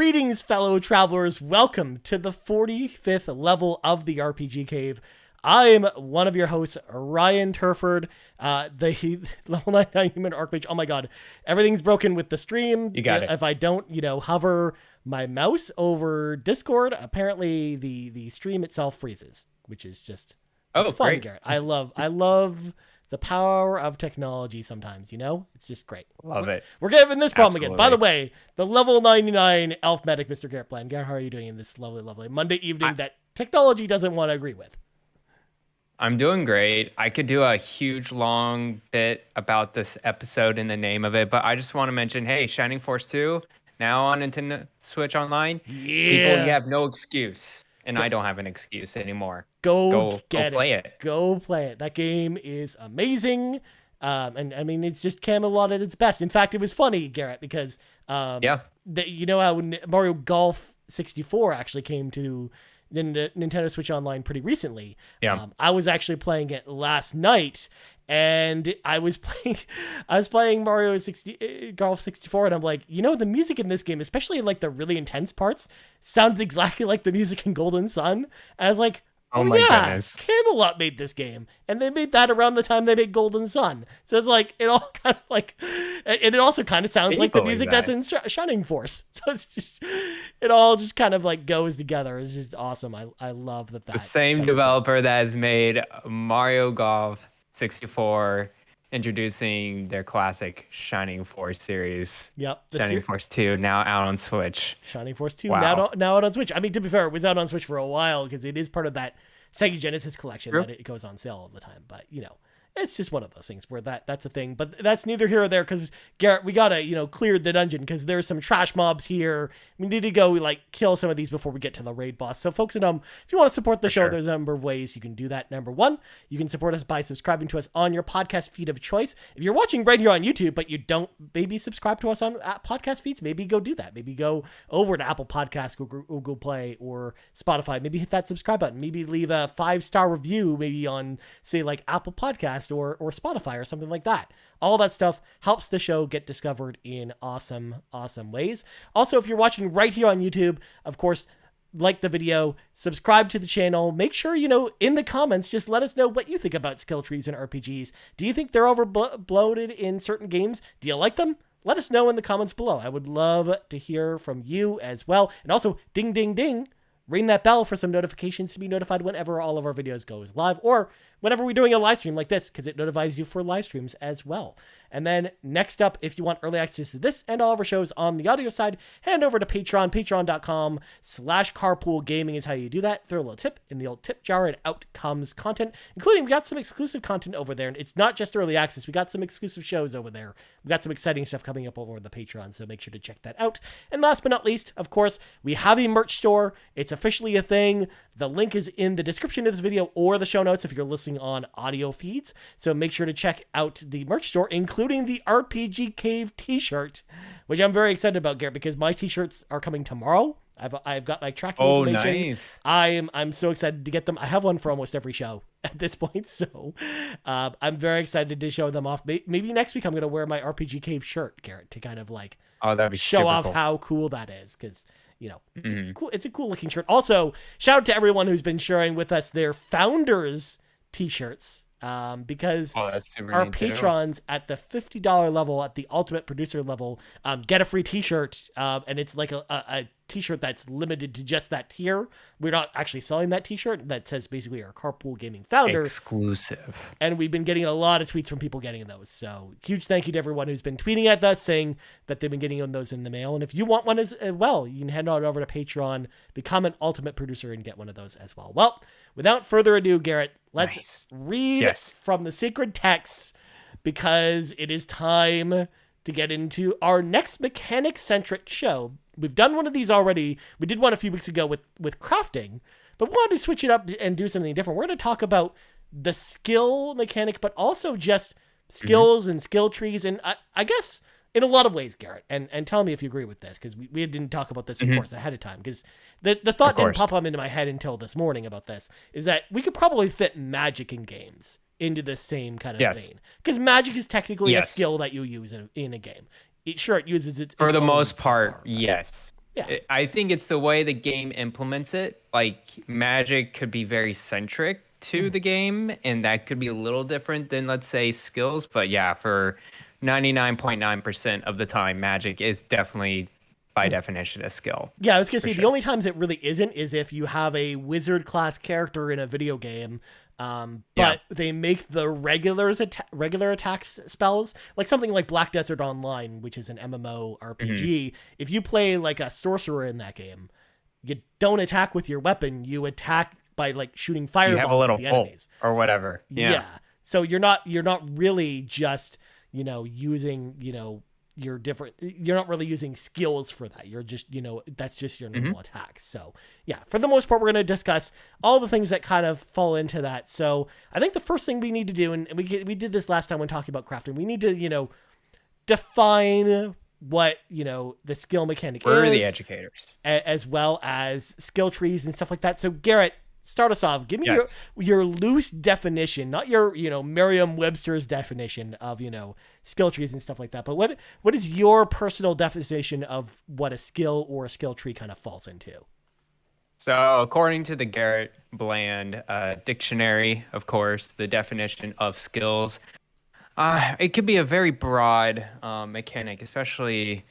Greetings, fellow travelers. Welcome to the 45th level of the RPG Cave. I am one of your hosts, Ryan Turford, the level 99 human archmage. Oh my god, everything's broken with the stream. You got it. If I don't, hover my mouse over Discord, apparently the stream itself freezes, which is just it's fun, great. Garrett. I love the power of technology sometimes, It's just great. Love it. We're given this problem again. By the Absolutely. way, the level 99 elf medic, Mr. Garrett Bland. Garrett, how are you doing in this lovely Monday evening that technology doesn't want to agree with? I'm doing great. I could do a huge long bit about this episode and the name of it, but I just want to mention, hey, Shining Force 2, now on Nintendo Switch Online. Yeah. People, you have no excuse. And I don't have an excuse anymore. Go play it. Go play it. That game is amazing. And I mean, it's just Camelot at its best. In fact, it was funny, Garrett, because how Mario Golf 64 actually came to Nintendo Switch Online pretty recently. Yeah. I was actually playing it last night, and I was playing Mario Golf 64, and I'm like, the music in this game, especially in like the really intense parts, sounds exactly like the music in Golden Sun. And I was like, oh my goodness, Camelot made this game, and they made that around the time they made Golden Sun. So it's like it all kind of like, and it also kind of sounds like the music that's in Shining Force. So it's just, it all just kind of like goes together. It's just awesome. I love that. The same developer that has made Mario Golf 64, introducing their classic Shining Force series. Yep. Shining Force 2 now out on Switch. Shining Force 2 wow. now out on Switch. I mean, to be fair, it was out on Switch for a while because it is part of that Sega Genesis collection that it goes on sale all the time. But, it's just one of those things where that's a thing. But that's neither here or there because, Garrett, we got to, clear the dungeon because there's some trash mobs here. We need to go, kill some of these before we get to the raid boss. So, folks at home, if you want to support the show, there's a number of ways you can do that. Number one, you can support us by subscribing to us on your podcast feed of choice. If you're watching right here on YouTube, but you don't maybe subscribe to us on podcast feeds, maybe go do that. Maybe go over to Apple Podcasts, Google Play, or Spotify. Maybe hit that subscribe button. Maybe leave a 5-star review, maybe on, say, like Apple Podcasts or Spotify or something like that. All that stuff helps the show get discovered in awesome ways. Also, if you're watching right here on YouTube, of course, like the video, subscribe to the channel. Make sure, in the comments, just let us know what you think about skill trees and RPGs. Do you think they're bloated in certain games? Do you like them? Let us know in the comments below. I would love to hear from you as well. And also, ding, ding, ding. Ring that bell for some notifications to be notified whenever all of our videos go live or whenever we're doing a live stream like this, because it notifies you for live streams as well. And then next up, if you want early access to this and all of our shows on the audio side, head over to Patreon. Patreon.com/carpoolgaming is how you do that. Throw a little tip in the old tip jar and out comes content, including we got some exclusive content over there. And it's not just early access. We got some exclusive shows over there. We got some exciting stuff coming up over the Patreon, so make sure to check that out. And last but not least, of course, we have a merch store. It's officially a thing. The link is in the description of this video or the show notes if you're listening on audio feeds. So make sure to check out the merch store, including the RPG Cave t-shirt, which I'm very excited about, Garrett, because my t-shirts are coming tomorrow. I've got my tracking information. Nice. I'm so excited to get them. I have one for almost every show at this point, so I'm very excited to show them off. Maybe next week I'm going to wear my RPG Cave shirt, Garrett, to kind of that'd be show off cool. how cool that is, because it's a cool looking shirt. Also, shout out to everyone who's been sharing with us their founders t-shirts, because our patrons at the $50 level, at the ultimate producer level, get a free t-shirt, and it's like a t-shirt that's limited to just that tier. We're not actually selling that t-shirt. That says basically our Carpool Gaming founder. Exclusive. And we've been getting a lot of tweets from people getting those. So huge thank you to everyone who's been tweeting at us saying that they've been getting those in the mail. And if you want one as well, you can head on over to Patreon, become an ultimate producer, and get one of those as well. Well, without further ado, Garrett, let's read from the sacred texts, because it is time to get into our next mechanic-centric show. We've done one of these already. We did one a few weeks ago with crafting, but we wanted to switch it up and do something different. We're going to talk about the skill mechanic, but also just skills and skill trees, and I guess in a lot of ways, Garrett, and tell me if you agree with this, because we didn't talk about this, of course, ahead of time, because the thought didn't pop up into my head until this morning about this, is that we could probably fit magic in games into the same kind of vein, because magic is technically a skill that you use in a game. It uses it for the most part. Yes. Yeah. I think it's the way the game implements it. Like magic could be very centric to Mhm. the game, and that could be a little different than, let's say, skills. But yeah, for 99.9% of the time, magic is definitely by Mhm. definition a skill. Yeah, I was gonna For say the sure. only times it really isn't is if you have a wizard class character in a video game, Yeah. but they make the regular attacks spells like something like Black Desert Online, which is an MMO Hmm. RPG. If you play like a sorcerer in that game, you don't attack with your weapon. You attack by like shooting You have a fireballs at little the pull enemies. or whatever. Yeah. Yeah. So you're not really just, using, your different you're not really using skills for that. You're just, that's just your Hmm. normal attacks. So, yeah, for the most part we're going to discuss all the things that kind of fall into that. So, I think the first thing we need to do, and we did this last time when talking about crafting, we need to, define what, the skill mechanic We're the is, educators. as well as skill trees and stuff like that. So, Garrett, start us off. Give me your Yes. your loose definition, not your, Merriam-Webster's definition of, skill trees and stuff like that. But what is your personal definition of what a skill or a skill tree kind of falls into? So, according to the Garrett Bland dictionary, of course, the definition of skills, it could be a very broad mechanic, especially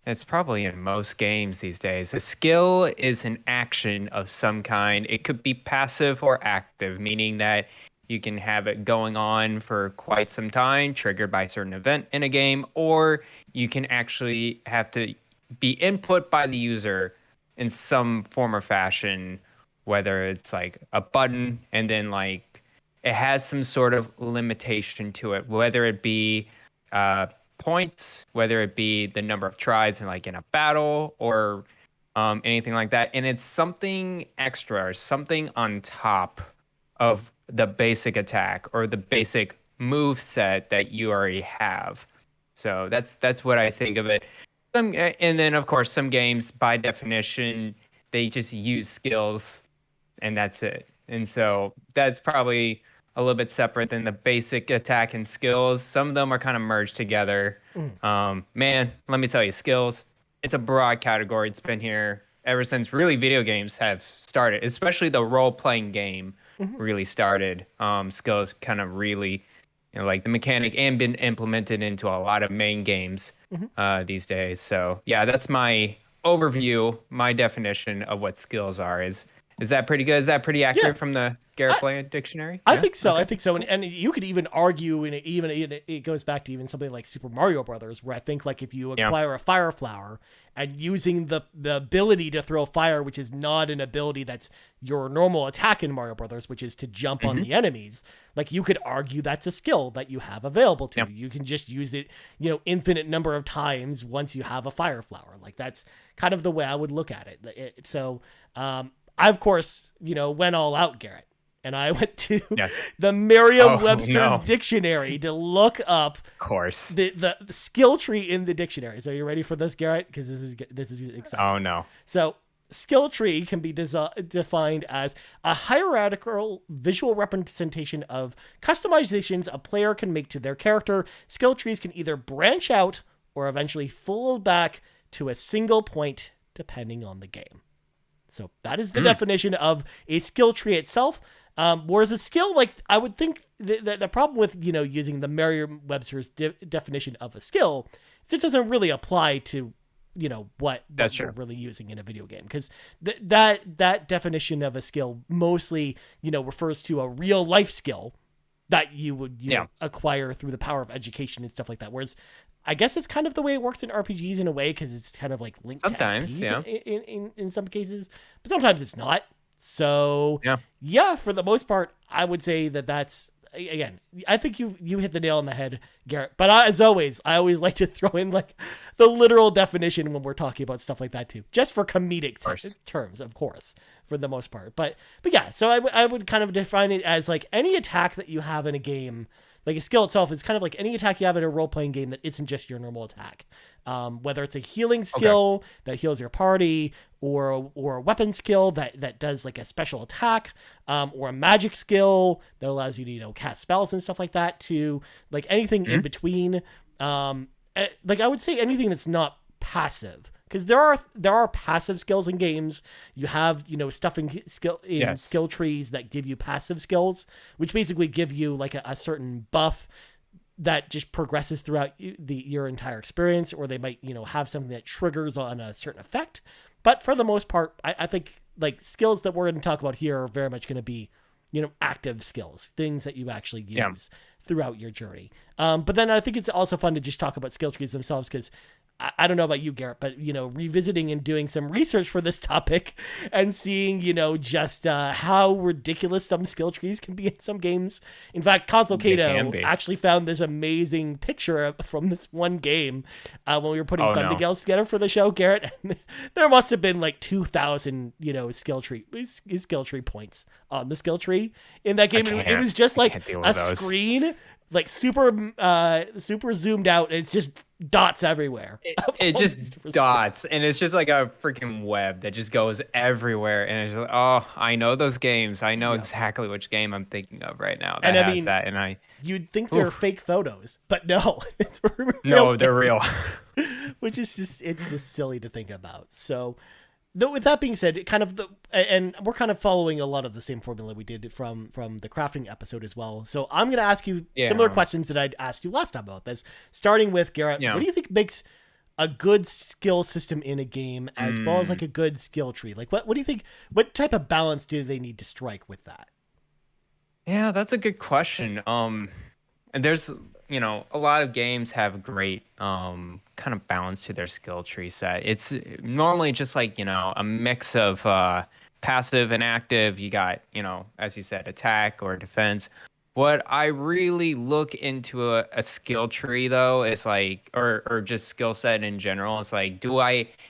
it's probably in most games these days. A skill is an action of some kind. It could be passive or active, meaning that you can have it going on for quite some time, triggered by a certain event in a game, or you can actually have to be input by the user in some form or fashion, whether it's like a button and then like it has some sort of limitation to it, whether it be points, whether it be the number of tries in like in a battle or anything like that. And it's something extra or something on top of the basic attack or the basic move set that you already have. So that's what I think of it. And then of course some games by definition they just use skills and that's it. And so that's probably a little bit separate than the basic attack and skills. Some of them are kind of merged together. Mm. Man, let me tell you, skills, it's a broad category. It's been here ever since really video games have started, especially the role playing game Mm-hmm. really started. Skills kind of really, like the mechanic and been implemented into a lot of main games Mm-hmm. these days. So, yeah, that's my overview, my definition of what skills are. Is that pretty good? Is that pretty Yeah. accurate from the Garrett I, Bland dictionary? I Yeah. think so. I Okay. think so. And you could even argue, and even it goes back to even something like Super Mario Brothers, where I think like if you Yeah. acquire a fire flower and using the ability to throw fire, which is not an ability that's your normal attack in Mario Brothers, which is to jump on Hmm. the enemies, like you could argue that's a skill that you have available to Yeah. you. You can just use it, infinite number of times once you have a fire flower. Like that's kind of the way I would look at it. So, I of course, went all out, Garrett, and I went to Yes. the Oh Merriam-Webster's no. dictionary to look up Of course. the skill tree in the dictionary. So you ready for this, Garrett? Because this is exciting. Oh no. So skill tree can be defined as a hierarchical visual representation of customizations a player can make to their character. Skill trees can either branch out or eventually fold back to a single point depending on the game. So that is the definition of a skill tree itself. Whereas a skill, like I would think the problem with, using the Merriam-Webster's definition of a skill is it doesn't really apply to, what That's we're true. really using in a video game. Because that definition of a skill mostly, refers to a real life skill that you would Yeah. acquire through the power of education and stuff like that. Whereas I guess it's kind of the way it works in RPGs in a way because it's kind of like linked to Sometimes, XPs yeah. in some cases, but sometimes it's not. So Yeah. yeah, for the most part, I would say that's again. I think you hit the nail on the head, Garrett. But as always, I always like to throw in like the literal definition when we're talking about stuff like that too, just for comedic terms, of course, for the most part. But yeah, so I would kind of define it as like any attack that you have in a game. Like a skill itself is kind of like any attack you have in a role-playing game that isn't just your normal attack. Whether it's a healing skill that heals your party, or a weapon skill that does like a special attack, or a magic skill that allows you to cast spells and stuff like that. To like anything in between. Like I would say anything that's not passive because there are passive skills in games. You have, stuff in Yes. skill trees that give you passive skills, which basically give you like a certain buff that just progresses throughout your entire experience, or they might, have something that triggers on a certain effect. But for the most part, I think like skills that we're going to talk about here are very much going to be, active skills, things that you actually Yeah. use throughout your journey. But then I think it's also fun to just talk about skill trees themselves, because I don't know about you, Garrett, but revisiting and doing some research for this topic and seeing, just how ridiculous some skill trees can be in some games. In fact, Console They can Kato be. actually found this amazing picture from this one game when we were putting Oh no. thumbnails together for the show, Garrett. There must have been like 2,000, skill tree points on the skill tree in that game. It was just I like can't deal a with those. screen, like super zoomed out, and it's just dots everywhere. It All just these different dots, and it's just like a freaking web that just goes everywhere. And it's like, oh, I know those games. I know Yeah. exactly which game I'm thinking of right now that And I has mean, that. And I, you'd think they're oof, fake photos, but no, it's real no, they're real. which is it's just silly to think about. So, though, with that being said, and we're kind of following a lot of the same formula we did from the crafting episode as well. So I'm going to ask you similar Yeah. questions that I'd asked you last time about this. Starting with Garrett, Yeah. what do you think makes a good skill system in a game, as well as like a good skill tree? Like, what do you think? What type of balance do they need to strike with that? Yeah, that's a good question. And there's, a lot of games have great kind of balance to their skill tree set. It's normally just like, a mix of passive and active. You got, as you said, attack or defense. What I really look into a skill tree though is like, or just skill set in general, is like,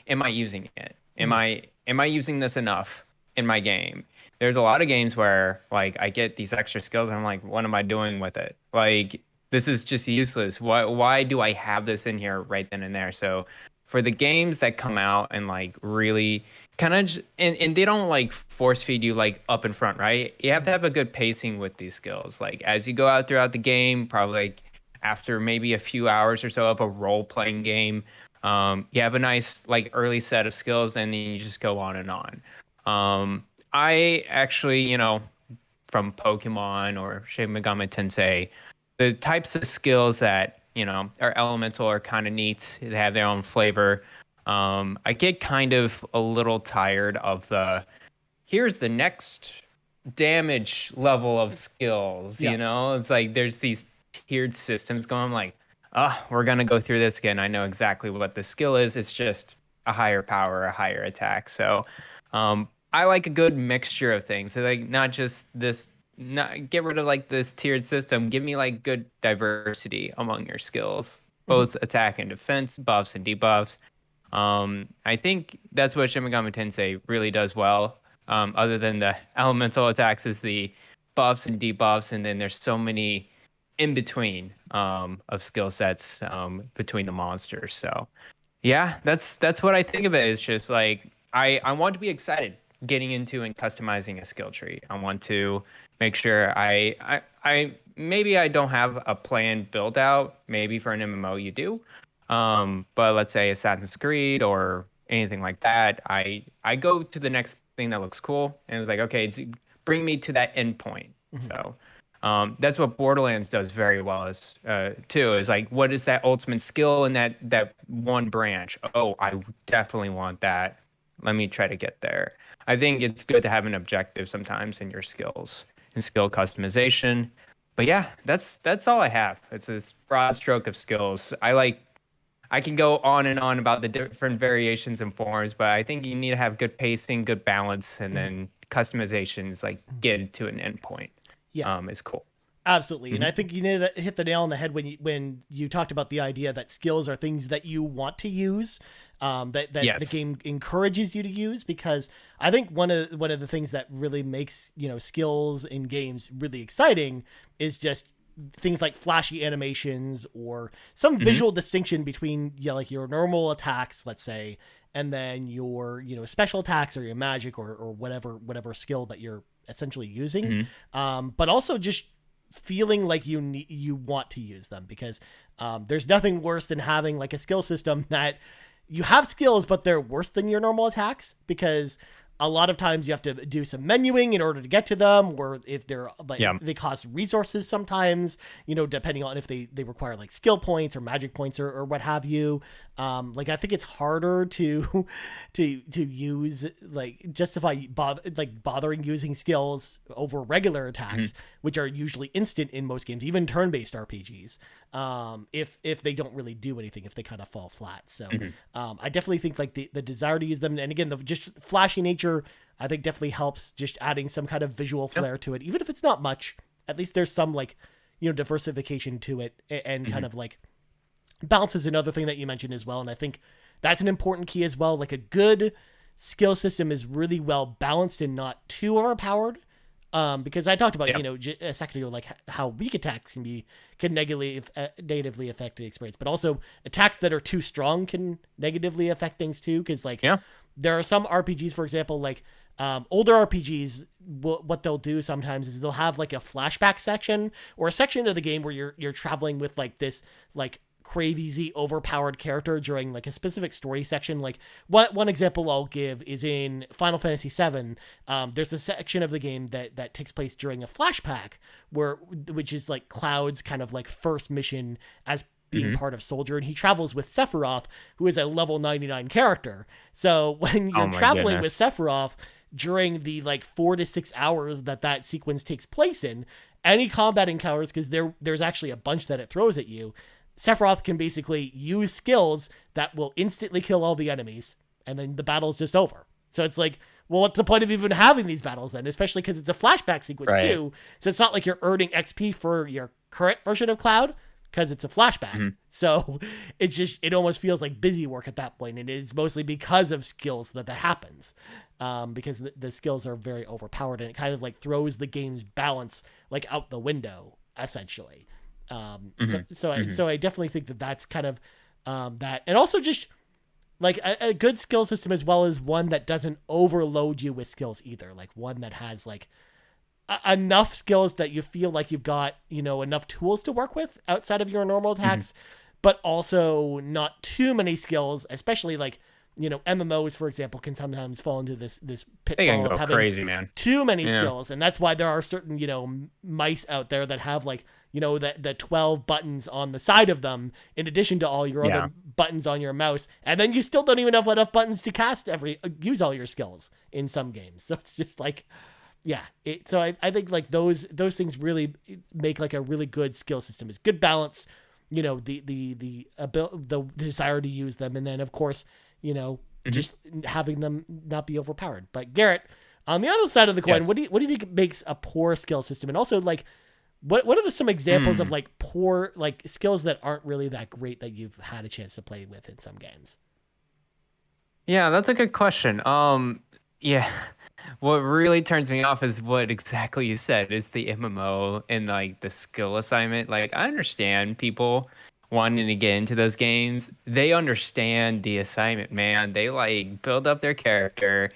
am I using it? Am I using this enough in my game? There's a lot of games where like I get these extra skills and I'm like, what am I doing with it? Like this is just useless. Why do I have this in here right then and there? So for the games that come out and like really kind of and they don't like force feed you like up in front, right? You have to have a good pacing with these skills. Like as you go out throughout the game, probably like after maybe a few hours or so of a role playing game, you have a nice like early set of skills and then you just go on and on. I actually, from Pokemon or Shin Megami Tensei, the types of skills that, are elemental are kind of neat. They have their own flavor. I get kind of a little tired of here's the next damage level of skills, Yeah. It's like there's these tiered systems going. I'm like, we're going to go through this again. I know exactly what the skill is. It's just a higher power, a higher attack. So, I like a good mixture of things. So like not just this, not get rid of like this tiered system. Give me like good diversity among your skills, Mhm. both attack and defense, buffs and debuffs. I think that's what Shin Megami Tensei really does well. Other than the elemental attacks, is the buffs and debuffs, and then there's so many in between of skill sets between the monsters. So yeah, that's what I think of it. It's just like I want to be excited getting into and customizing a skill tree. I want to make sure I maybe I don't have a plan built out. Maybe for an MMO you do. But let's say Assassin's Creed or anything like that, I go to the next thing that looks cool and it's like, okay, bring me to that end point. Mhm. So that's what Borderlands does very well is too, is like what is that ultimate skill in that one branch? Oh, I definitely want that. Let me try to get there. I think it's good to have an objective sometimes in your skills and skill customization. But yeah, that's all I have. It's this broad stroke of skills. I can go on and on about the different variations and forms, but I think you need to have good pacing, good balance, and Mhm. then customizations like get to an endpoint. Yeah. Is cool. Absolutely, and Hmm. I think you hit the nail on the head when you talked about the idea that skills are things that you want to use, that the Yes. game encourages you to use. Because I think one of the things that really makes skills in games really exciting is just things like flashy animations or some Hmm. visual distinction between like your normal attacks, let's say, and then your special attacks or your magic or whatever skill that you're essentially using, Hmm. but also just feeling like you want to use them, because there's nothing worse than having like a skill system that you have skills, but they're worse than your normal attacks because a lot of times you have to do some menuing in order to get to them, or if they're like Yeah. they cost resources sometimes, depending on if they require like skill points or magic points or what have you. Like I think it's harder to to use like justify bothering using skills over regular attacks, which are usually instant in most games, even turn-based RPGs. If they don't really do anything, if they kind of fall flat. So I definitely think like the desire to use them, and again the just flashy nature, I think definitely helps, just adding some kind of visual flair to it, even if it's not much. At least there's some like diversification to it, and kind of like balance is another thing that you mentioned as well. And I think that's an important key as well. Like a good skill system is really well balanced and not too overpowered. Because I talked about, a second ago, like how weak attacks can negatively affect the experience, but also attacks that are too strong can negatively affect things too. Cause like, there are some RPGs, for example, like, older RPGs, what they'll do sometimes is they'll have like a flashback section or a section of the game where you're traveling with like this, like, crazy overpowered character during like a specific story section. Like one example I'll give is in Final Fantasy VII. There's a section of the game that takes place during a flashback which is like Cloud's kind of like first mission as being part of Soldier, and he travels with Sephiroth, who is a level 99 character. So when you're traveling with Sephiroth during the like 4 to 6 hours that sequence takes place in, any combat encounters, because there's actually a bunch that it throws at you, Sephiroth can basically use skills that will instantly kill all the enemies, and then the battle's just over. So it's like, well, what's the point of even having these battles then? Especially because it's a flashback sequence too. So it's not like you're earning XP for your current version of Cloud, because it's a flashback. So it almost feels like busy work at that point, and it's mostly because of skills that happens. Because the skills are very overpowered, and it kind of like throws the game's balance like out the window, essentially. So I definitely think that's kind of that, and also just like a good skill system, as well as one that doesn't overload you with skills either, like one that has like enough skills that you feel like you've got enough tools to work with outside of your normal attacks, but also not too many skills, especially like MMOs, for example, can sometimes fall into this pitfall of having crazy, man. Too many skills. And that's why there are certain, mice out there that have like, the 12 buttons on the side of them, in addition to all your other buttons on your mouse. And then you still don't even have enough buttons to use all your skills in some games. So it's just like, so I think like those things really make like a really good skill system, is good balance, the desire to use them. And then of course, just having them not be overpowered. But Garrett, on the other side of the coin, what do you think makes a poor skill system? And also like, what are some examples of like poor, like skills that aren't really that great that you've had a chance to play with in some games? Yeah, that's a good question. Yeah, what really turns me off is what exactly you said, is the MMO and like the skill assignment. Like I understand people wanting to get into those games. They understand the assignment, man. They like build up their character,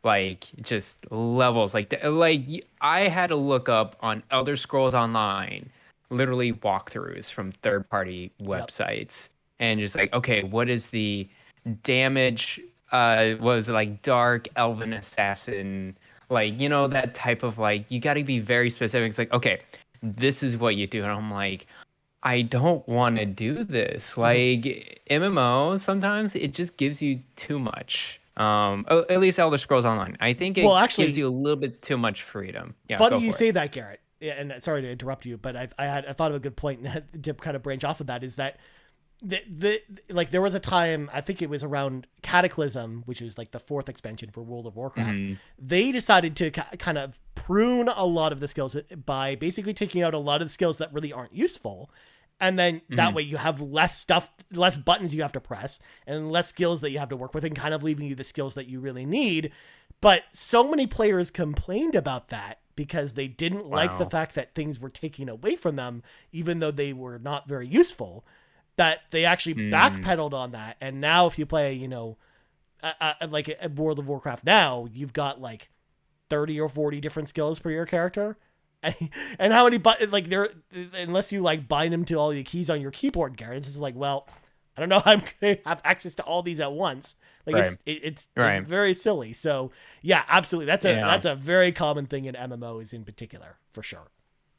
like just levels. Like I had to look up on Elder Scrolls Online, literally walkthroughs from third-party websites, and just like, okay, what is the damage? Was like dark elven assassin, like that type of, like, you got to be very specific. It's like, okay, this is what you do, and I'm like, I don't want to do this. Like MMO, sometimes it just gives you too much. At least Elder Scrolls Online, I think it gives you a little bit too much freedom. Yeah, funny you say that, Garrett. Yeah, and sorry to interrupt you, but I thought of a good point to kind of branch off of that, is that like there was a time, I think it was around Cataclysm, which was like the 4th expansion for World of Warcraft. They decided to kind of prune a lot of the skills by basically taking out a lot of the skills that really aren't useful. And then that way you have less buttons you have to press, and less skills that you have to work with, and kind of leaving you the skills that you really need. But so many players complained about that because they didn't like the fact that things were taken away from them, even though they were not very useful, that they actually backpedaled on that. And now if you play, like a World of Warcraft now, you've got like 30 or 40 different skills per your character. And how many buttons, like, there, unless you like bind them to all the keys on your keyboard, Garrett, it's like, well, I don't know how I'm going to have access to all these at once. Like Right. it's Right. very silly. So yeah, absolutely. Yeah. That's a very common thing in MMOs in particular, for sure.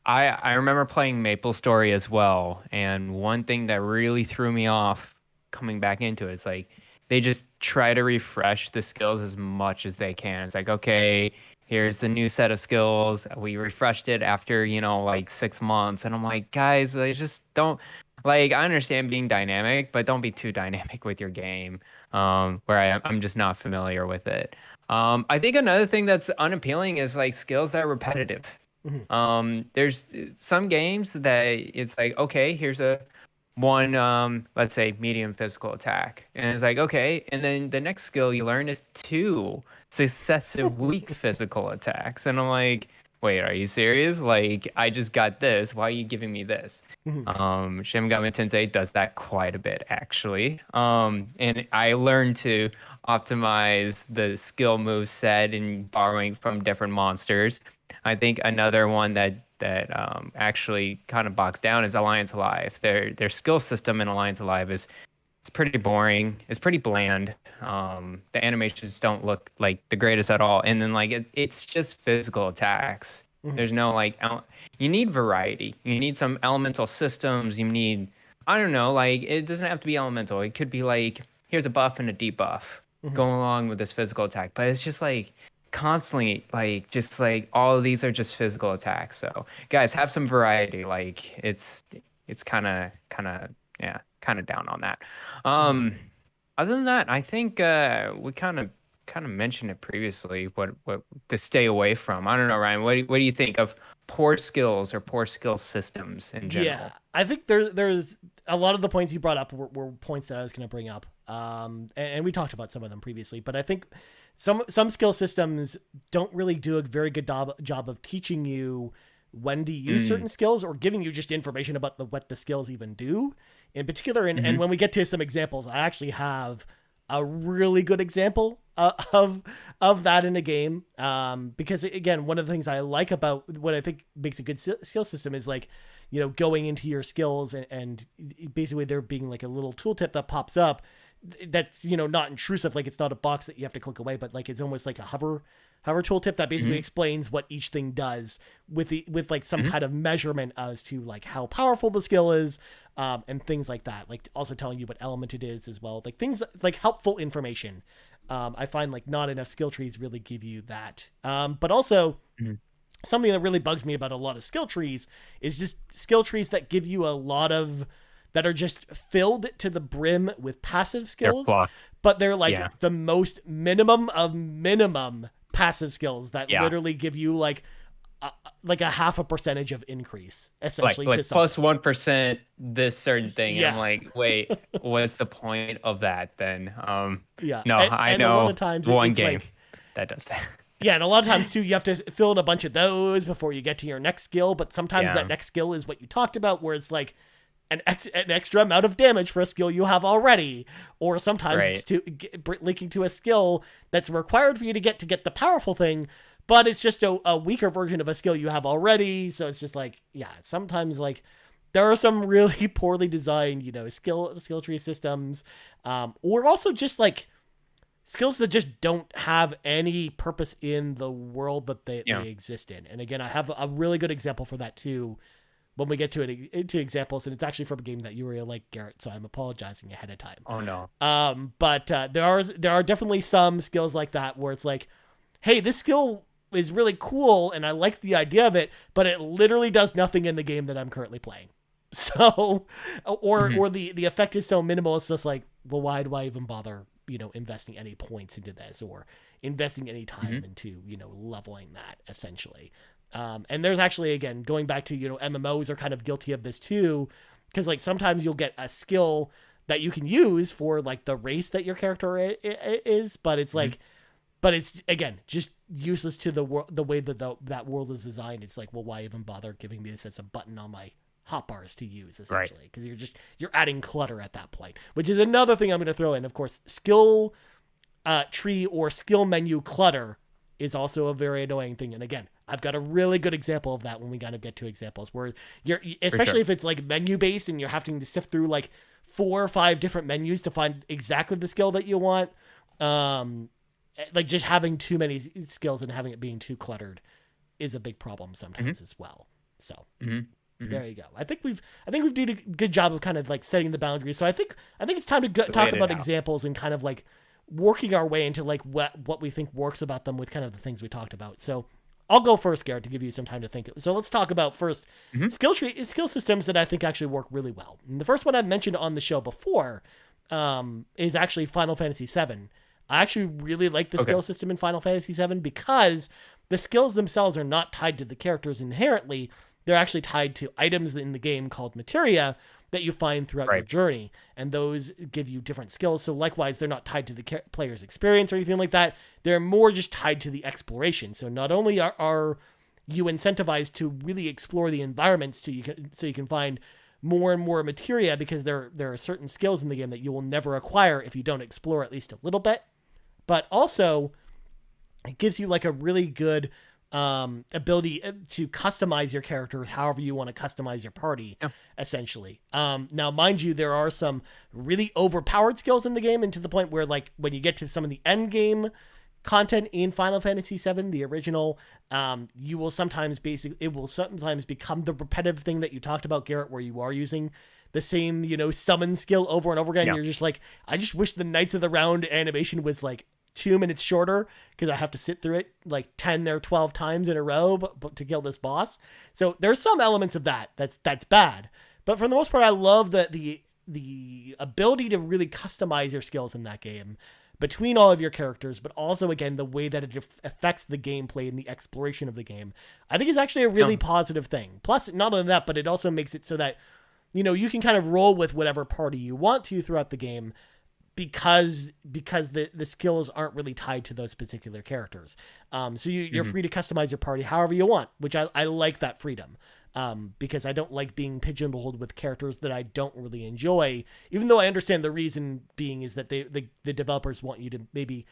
I remember playing Maple Story as well, and one thing that really threw me off coming back into it is like they just try to refresh the skills as much as they can. It's like, okay, here's the new set of skills. We refreshed it after, like 6 months. And I'm like, guys, I just don't like I understand being dynamic, but don't be too dynamic with your game. Where I'm just not familiar with it. I think another thing that's unappealing is like skills that are repetitive. Mhm. There's some games that it's like, okay, here's a one, let's say medium physical attack. And it's like, okay. And then the next skill you learn is two successive weak physical attacks. And I'm like, wait, are you serious? Like, I just got this. Why are you giving me this? Mhm. Shin Megami Tensei does that quite a bit, actually. And I learned to optimize the skill move set and borrowing from different monsters. I think another one that actually kind of bogs down is Alliance Alive. Their skill system in Alliance Alive is it's pretty boring. It's pretty bland. The animations don't look like the greatest at all. And then like it's just physical attacks. Mhm. There's no like you need variety. You need some elemental systems. You need I don't know, like it doesn't have to be elemental. It could be like here's a buff and a debuff Mhm. going along with this physical attack. But it's just like constantly like just like all of these are just physical attacks. So guys, have some variety. Like it's kind of yeah, kind of down on that. Mhm. Um, Other than that, I think we kind of mentioned it previously. What to stay away from? I don't know, Ryan. What do you think of poor skills or poor skill systems in Yeah, general? I think there's a lot of the points you brought up were points that I was going to bring up. And we talked about some of them previously, but I think some skill systems don't really do a very good job of teaching you when to use Mm, certain skills or giving you just information about what the skills even do. In particular, and hmm. when we get to some examples, I actually have a really good example of that in a game. Because again, one of the things I like about what I think makes a good skill system is like, going into your skills and basically there being like a little tooltip that pops up that's not intrusive, like it's not a box that you have to click away, but like it's almost like a hover tooltip that basically Hmm. explains what each thing does with like some Hmm. kind of measurement as to like how powerful the skill is, and things like that, like also telling you what element it is as well, like things like helpful information. I find like not enough skill trees really give you that, but also Hmm. something that really bugs me about a lot of skill trees is just skill trees that give you a lot of that are just filled to the brim with passive They're skills, fluff. but they're like Yeah. the most minimum of minimum passive skills that Yeah. literally give you like a half a percentage of increase Like essentially to like plus something. 1% this certain thing, and I'm Yeah. like, wait, what's the point of that then? Yeah. No, I And a lot know of times one it's game like, that does that. yeah, and a lot of times too, you have to fill in a bunch of those before you get to your next skill. But sometimes that Yeah. next skill is what you talked about, where it's like an extra amount of damage for a skill you have already, or sometimes it's Right. linking to a skill that's required for you to get the powerful thing, but it's just a weaker version of a skill you have already. So it's just like, yeah, sometimes like there are some really poorly designed, skill tree systems, or also just like skills that just don't have any purpose in the world that Yeah. they exist in. And again, I have a really good example for that too when we get to it into examples, and it's actually from a game that you really like, Garrett. So I'm apologizing ahead of time. Oh no. But there are definitely some skills like that where it's like, hey, this skill is really cool and I like the idea of it, but it literally does nothing in the game that I'm currently playing. So, Hmm. or the effect is so minimal, it's just like, well, why do I even bother, investing any points into this or investing any time Hmm. into, leveling that essentially. And there's actually, again, going back to, MMOs are kind of guilty of this too, because like sometimes you'll get a skill that you can use for like the race that your character is, but it's Hmm. like, but it's again just useless to the world, the way that that world is designed. It's like, well, why even bother giving me this as a button on my hotbars to use Right. essentially, because you're adding clutter at that point, which is another thing I'm going to throw in. Of course, skill tree or skill menu clutter is also a very annoying thing. And again, I've got a really good example of that when we kind of get to examples where you're, For especially sure. if it's like menu based and you're having to sift through like 4 or 5 different menus to find exactly the skill that you want. Like just having too many skills and having it being too cluttered is a big problem sometimes as well. So there you go. I think we've done a good job of kind of like setting the boundaries. So I think it's time to talk about examples and kind of like working our way into like what we think works about them with kind of the things we talked about. So I'll go first, Garrett, to give you some time to think. So let's talk about first skill systems that I think actually work really well. And the first one I've mentioned on the show before is actually Final Fantasy VII. I actually really like the skill system in Final Fantasy VII because the skills themselves are not tied to the characters inherently. They're actually tied to items in the game called materia that you find throughout your journey. And those give you different skills. So likewise, they're not tied to the player's experience or anything like that. They're more just tied to the exploration. So not only are you incentivized to really explore the environments so you can find more and more materia, because there are certain skills in the game that you will never acquire if you don't explore at least a little bit. But also, it gives you like a really good ability to customize your character however you want to customize your party, essentially. Now, mind you, there are some really overpowered skills in the game, and to the point where, like, when you get to some of the end game content in Final Fantasy VII, the original, it will sometimes become the repetitive thing that you talked about, Garrett, where you are using the same, summon skill over and over again. You're just like, I just wish the Knights of the Round animation was like 2 minutes shorter, because I have to sit through it like 10 or 12 times in a row but to kill this boss. So there's some elements of that's bad. But for the most part, I love the ability to really customize your skills in that game between all of your characters, but also, again, the way that it affects the gameplay and the exploration of the game, I think is actually a really positive thing. Plus, not only that, but it also makes it so that, you can kind of roll with whatever party you want to throughout the game, because the skills aren't really tied to those particular characters. So you're free to customize your party however you want, which I like that freedom. Because I don't like being pigeonholed with characters that I don't really enjoy, even though I understand the reason being is that the developers want you to maybe,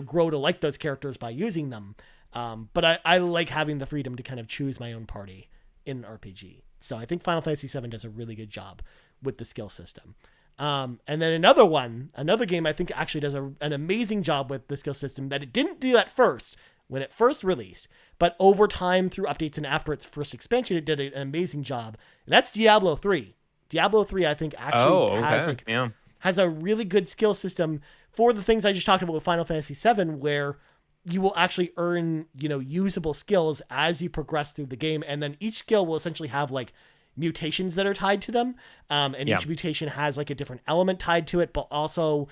grow to like those characters by using them. But I like having the freedom to kind of choose my own party in an RPG. So I think Final Fantasy VII does a really good job with the skill system. And then another game I think actually does an amazing job with the skill system that it didn't do at first when it first released, but over time through updates and after its first expansion, it did an amazing job. And that's Diablo 3. Diablo 3, I think, actually has a really good skill system for the things I just talked about with Final Fantasy VII, where you will actually earn, usable skills as you progress through the game. And then each skill will essentially have like mutations that are tied to them. And each mutation has like a different element tied to it, but also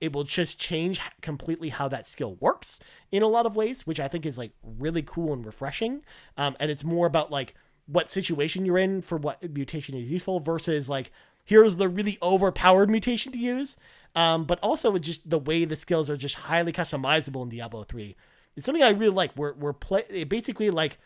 it will just change completely how that skill works in a lot of ways, which I think is like really cool and refreshing. And it's more about like what situation you're in for what mutation is useful versus like, here's the really overpowered mutation to use. But also just the way the skills are just highly customizable in Diablo 3. It's something I really like. Basically like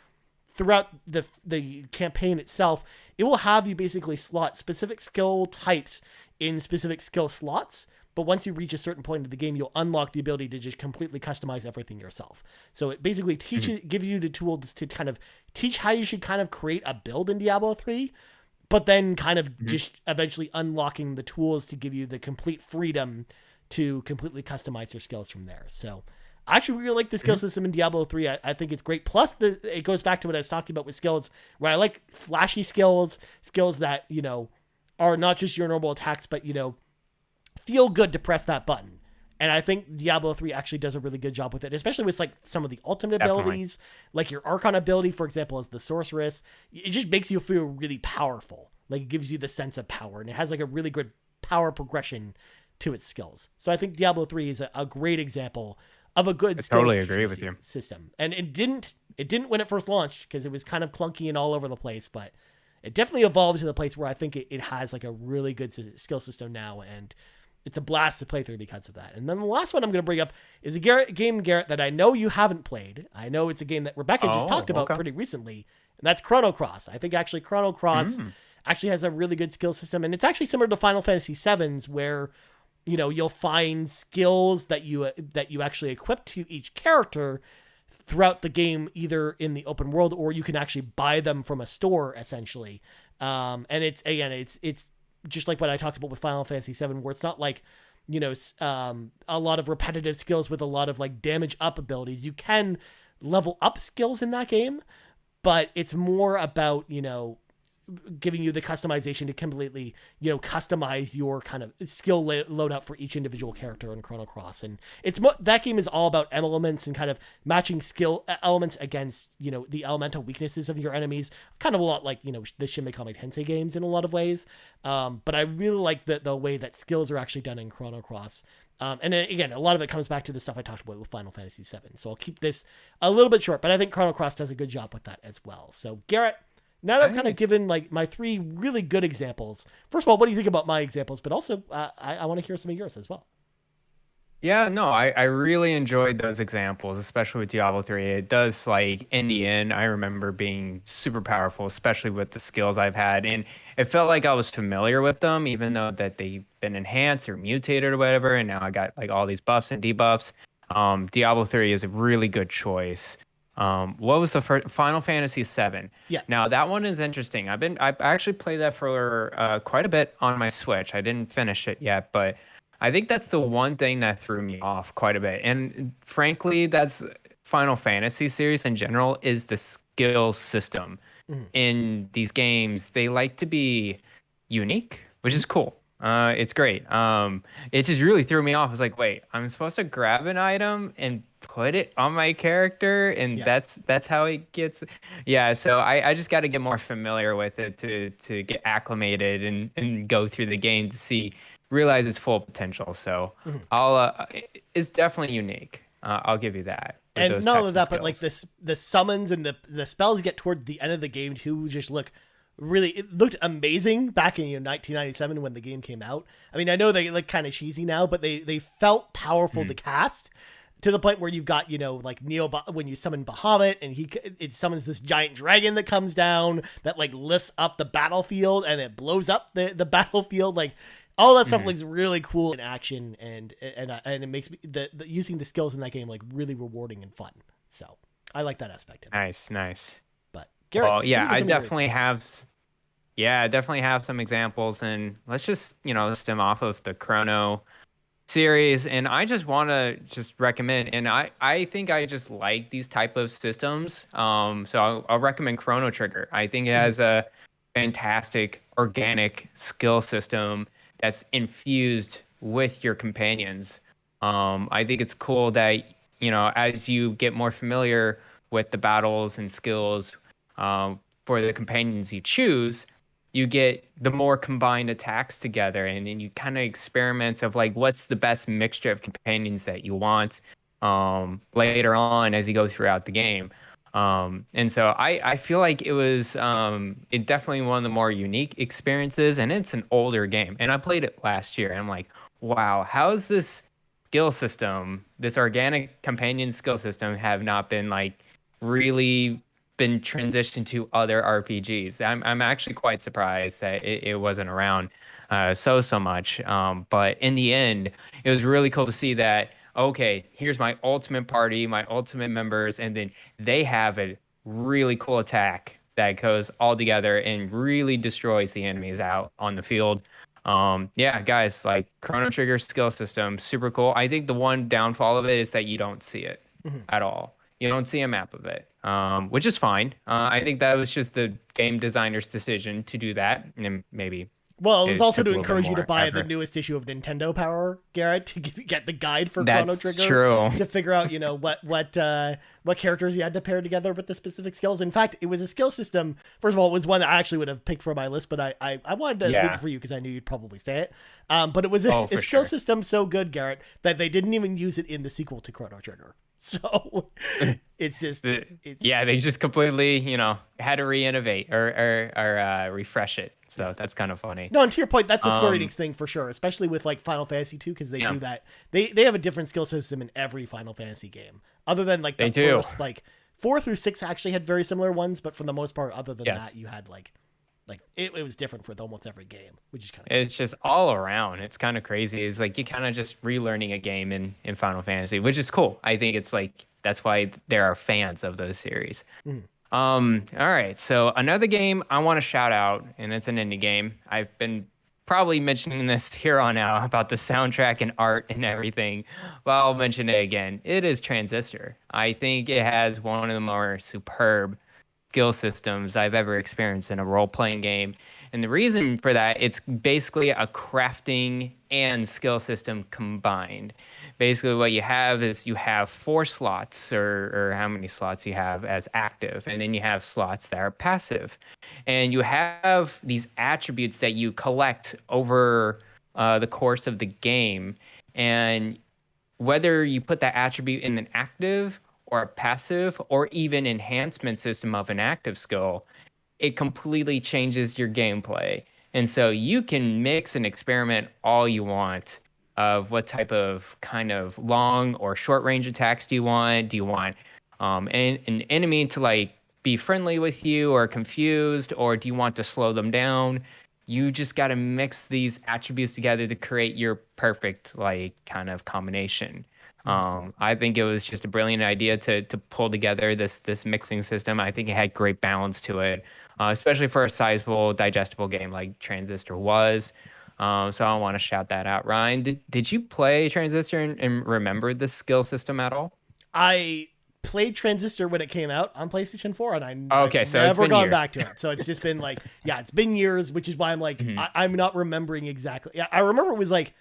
throughout the campaign itself, it will have you basically slot specific skill types in specific skill slots. But once you reach a certain point in the game, you'll unlock the ability to just completely customize everything yourself. So it basically gives you the tools to kind of teach how you should kind of create a build in Diablo 3, but then kind of just eventually unlocking the tools to give you the complete freedom to completely customize your skills from there. So I actually really like the skill system in Diablo 3. I think it's great. Plus, it goes back to what I was talking about with skills, where I like flashy skills that, are not just your normal attacks, but, feel good to press that button. And I think Diablo 3 actually does a really good job with it, especially with like some of the ultimate abilities, like your Archon ability, for example, as the sorceress. It just makes you feel really powerful. Like it gives you the sense of power, and it has like a really good power progression to its skills. So I think Diablo 3 is a great example of a good system. And it didn't when it first launched, because it was kind of clunky and all over the place, but it definitely evolved to the place where I think it has like a really good skill system now, and it's a blast to play through because of that. And then the last one I'm going to bring up is a game, Garrett, that I know you haven't played. I know it's a game that Rebecca just talked about pretty recently, and that's Chrono Cross. I think actually Chrono Cross actually has a really good skill system, and it's actually similar to Final Fantasy VII's, where you'll find skills that you actually equip to each character throughout the game, either in the open world or you can actually buy them from a store, essentially. And it's just like what I talked about with Final Fantasy VII, where it's not like, a lot of repetitive skills with a lot of like damage up abilities. You can level up skills in that game, but it's more about, giving you the customization to completely, customize your kind of skill loadout for each individual character in Chrono Cross. And that game is all about elements and kind of matching skill elements against, the elemental weaknesses of your enemies. Kind of a lot like, the Shin Megami Tensei games in a lot of ways. But I really like the way that skills are actually done in Chrono Cross. And then, again, a lot of it comes back to the stuff I talked about with Final Fantasy VII. So I'll keep this a little bit short, but I think Chrono Cross does a good job with that as well. So Garrett, now that I've kind of given like my 3 really good examples, first of all, what do you think about my examples? But also, I want to hear some of yours as well. Yeah, no, I really enjoyed those examples, especially with Diablo 3. It does, like, in the end, I remember being super powerful, especially with the skills I've had. And it felt like I was familiar with them, even though that they've been enhanced or mutated or whatever. And now I got like all these buffs and debuffs. Diablo 3 is a really good choice. What was the first Final Fantasy VII? Yeah. Now that one is interesting. I actually played that for quite a bit on my Switch. I didn't finish it yet, but I think that's the one thing that threw me off quite a bit. And frankly, that's Final Fantasy series in general is the skill system in these games. They like to be unique, which is cool. It's great. It just really threw me off. I was like, wait, I'm supposed to grab an item and put it on my character, and that's how it gets. Yeah, so I just got to get more familiar with it to get acclimated and go through the game to realize its full potential. So it's definitely unique. I'll give you that. And not only that, but like the summons and the spells you get toward the end of the game too just look really, it looked amazing back in 1997 when the game came out. I mean, I know they look kind of cheesy now, but they felt powerful to cast, to the point where you've got, like when you summon Bahamut, and it summons this giant dragon that comes down that like lifts up the battlefield and it blows up the battlefield. Like all that stuff looks really cool in action, and it makes me the using the skills in that game like really rewarding and fun. So I like that aspect of it. Nice. But Garrett, well, yeah, I definitely have. Yeah, I definitely have some examples, and let's just stem off of the Chrono series. And I just want to just recommend, and I think I just like these type of systems. So I'll recommend Chrono Trigger. I think it has a fantastic organic skill system that's infused with your companions. I think it's cool that, as you get more familiar with the battles and skills for the companions you choose, you get the more combined attacks together, and then you kind of experiment of like what's the best mixture of companions that you want later on as you go throughout the game. And so I feel like it definitely one of the more unique experiences, and it's an older game. And I played it last year, and I'm like, wow, how is this skill system, this organic companion skill system, have not been like really been transitioned to other RPGs? I'm actually quite surprised that it wasn't around so much. But in the end, it was really cool to see that, okay, here's my ultimate party, my ultimate members, and then they have a really cool attack that goes all together and really destroys the enemies out on the field. Yeah, guys, like Chrono Trigger skill system, super cool. I think the one downfall of it is that you don't see it at all. You don't see a map of it, which is fine. I think that was just the game designer's decision to do that, and maybe. Well, it was also to encourage you to buy the newest issue of Nintendo Power, Garrett, to get the guide for Chrono Trigger. That's true. To figure out, what characters you had to pair together with the specific skills. In fact, it was a skill system. First of all, it was one that I actually would have picked for my list, but I wanted to leave it for you because I knew you'd probably say it. But it was a skill system so good, Garrett, that they didn't even use it in the sequel to Chrono Trigger. So it's just they just completely had to re-innovate or refresh it. So that's kind of funny. No, and to your point, that's a Square Enix thing for sure, especially with like Final Fantasy 2, because they do that. They have a different skill system in every Final Fantasy game, other than like the first, like 4 through 6 actually had very similar ones, but for the most part, other than that, you had like it was different for almost every game, which is kind of it's just all around. It's kind of crazy. It's like you kind of just relearning a game in Final Fantasy, which is cool. I think it's like that's why there are fans of those series. All right, so another game I want to shout out, and it's an indie game. I've been probably mentioning this here on out about the soundtrack and art and everything, but I'll mention it again. It is Transistor. I think it has one of the more superb skill systems I've ever experienced in a role-playing game. And the reason for that, it's basically a crafting and skill system combined. Basically, what you have is you have 4 slots, or how many slots you have as active, and then you have slots that are passive. And you have these attributes that you collect over the course of the game. And whether you put that attribute in an active or a passive or even enhancement system of an active skill, it completely changes your gameplay. And so you can mix and experiment all you want of what type of kind of long or short range attacks do you want? Do you want an enemy to like be friendly with you or confused, or do you want to slow them down? You just got to mix these attributes together to create your perfect like kind of combination. I think it was just a brilliant idea to pull together this mixing system. I think it had great balance to it, especially for a sizable, digestible game like Transistor was. So I want to shout that out. Ryan, did you play Transistor and remember the skill system at all? I played Transistor when it came out on PlayStation 4, and I've Okay, so it's never been gone years. back to it. So it's just been like, yeah, it's been years, which is why I'm like, Mhm. I'm not remembering exactly. Yeah, I remember it was like,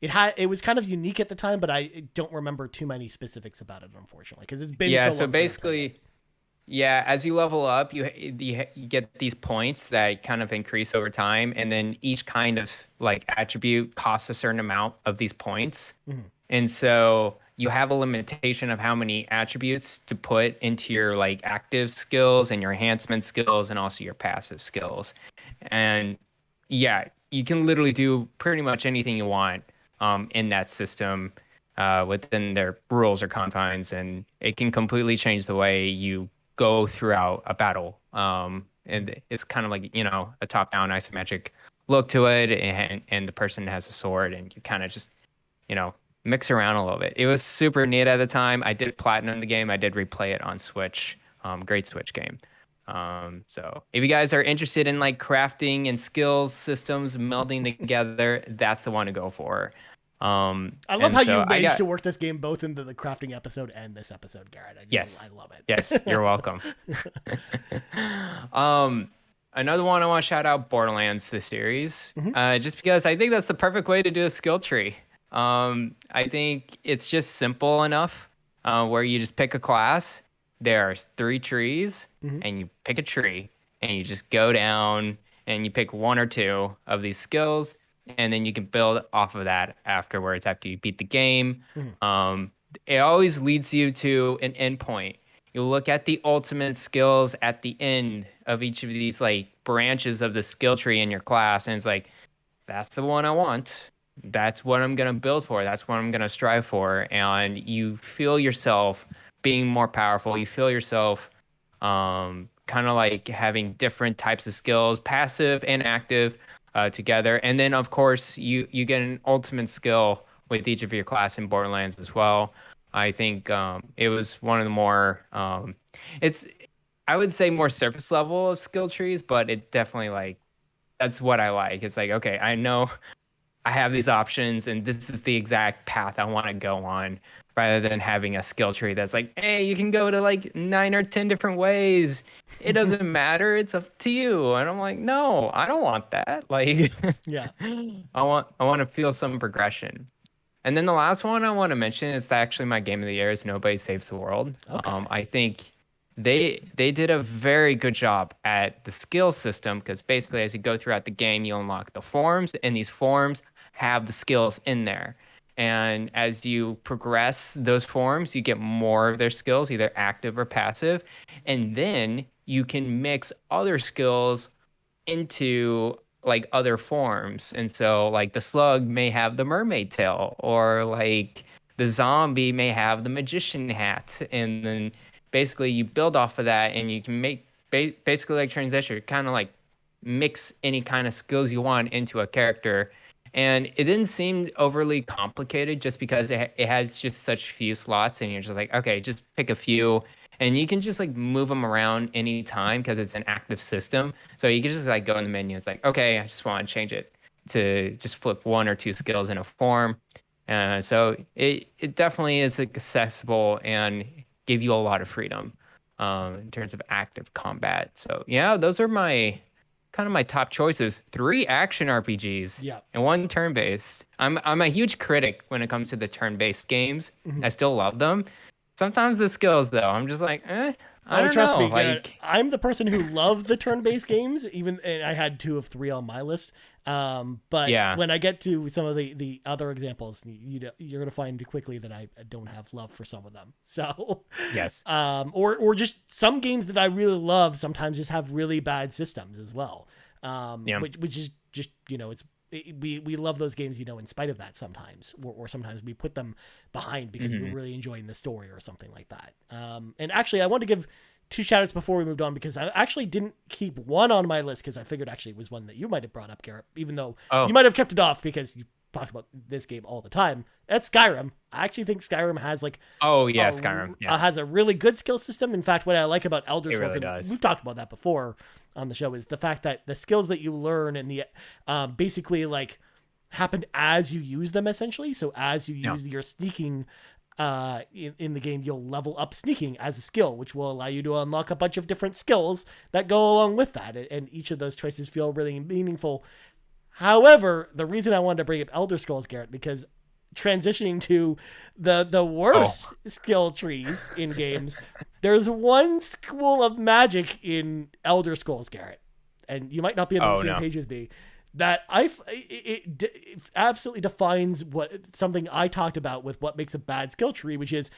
it was kind of unique at the time, but I don't remember too many specifics about it, unfortunately, because it's been Yeah, so so long since I played it. basically, yeah, as you level up, you get these points that kind of increase over time, and then each kind of like attribute costs a certain amount of these points. Mhm. And so you have a limitation of how many attributes to put into your like active skills and your enhancement skills and also your passive skills. And yeah, you can literally do pretty much anything you want in that system within their rules or confines, and it can completely change the way you go throughout a battle. And it's kind of like, a top-down isometric look to it, and the person has a sword, and you kind of just, you know, mix around a little bit. It was super neat at the time. I did platinum the game. I did replay it on Switch. Great Switch game. So if you guys are interested in like crafting and skills systems melding together, that's the one to go for. I love And how you so I managed got to work this game both into the crafting episode and this episode, Garrett. yes, I love yes, you're it. welcome. um, Another one I want to shout out Borderlands the series, Mhm. just because I think that's the perfect way to do a skill tree. I think it's just simple enough, where you just pick a class. There are 3 trees, Mhm. and you pick a tree, and you just go down, and you pick 1 or 2 of these skills, and then you can build off of that afterwards after you beat the game. Mhm. Um, it always leads you to an endpoint. You look at the ultimate skills at the end of each of these like branches of the skill tree in your class, and it's like, that's the one I want. That's what I'm going to build for. That's what I'm going to strive for. And you feel yourself being more powerful. You feel yourself kind of like having different types of skills, passive and active, together. And then, of course, you get an ultimate skill with each of your class in Borderlands as well. I think it was one of the more, it's, I would say more surface level of skill trees, but it definitely like, that's what I like. It's like, okay, I know I have these options and this is the exact path I want to go on, rather than having a skill tree that's like, hey, you can go to like 9 or 10 different ways. It doesn't matter. It's up to you. And I'm like, no, I don't want that. Like, Yeah. I want to feel some progression. And then the last one I want to mention is actually my game of the year is Nobody Saves the World. Okay. I think they did a very good job at the skill system, because basically as you go throughout the game, you unlock the forms, and these forms have the skills in there. And as you progress those forms, you get more of their skills, either active or passive. And then you can mix other skills into like other forms. And so like the slug may have the mermaid tail, or like the zombie may have the magician hat. And then basically you build off of that, and you can make basically like transition, kind of like mix any kind of skills you want into a character. And it didn't seem overly complicated, just because it has just such few slots, and you're just like, okay, just pick a few, and you can just like move them around anytime because it's an active system. So you can just like go in the menu. It's like, okay, I just want to change it to just flip one or two skills in a form. So it definitely is accessible and give you a lot of freedom in terms of active combat. So yeah, those are my kind of my top choices. 3 action RPGs Yeah. and 1 turn-based. I'm a huge critic when it comes to the turn-based games. I still love them. Sometimes the skills though, I'm just like, I Oh, don't trust know. me, Garrett. Like, I'm the person who loved the turn-based games. Even and I had 2 of 3 on my list. But yeah, when I get to some of the other examples, you're gonna find quickly that I don't have love for some of them. So, yes, or just some games that I really love sometimes just have really bad systems as well. yeah, Which is just we love those games, in spite of that sometimes, or sometimes we put them behind because we're really enjoying the story or something like that. And actually, I want to give 2 shout outs before we moved on because I actually didn't keep one on my list because I figured actually it was one that you might have brought up, Garrett, even though oh, you might have kept it off because you talked about this game all the time. That's Skyrim. I actually think Skyrim has oh yeah, Skyrim, yeah, has a really good skill system. In fact, what I like about Elder it Scrolls, really and does. we've talked about that before on the show, is the fact that the skills that you learn and the basically happen as you use them essentially. So as you Yeah. use your sneaking in the game, you'll level up sneaking as a skill, which will allow you to unlock a bunch of different skills that go along with that. And each of those choices feel really meaningful. However, the reason I wanted to bring up Elder Scrolls, Garrett, because transitioning to the worst skill trees in games, there's one school of magic in Elder Scrolls, Garrett, and you might not be on the same page with me. That it absolutely defines what something I talked about with what makes a bad skill tree, which is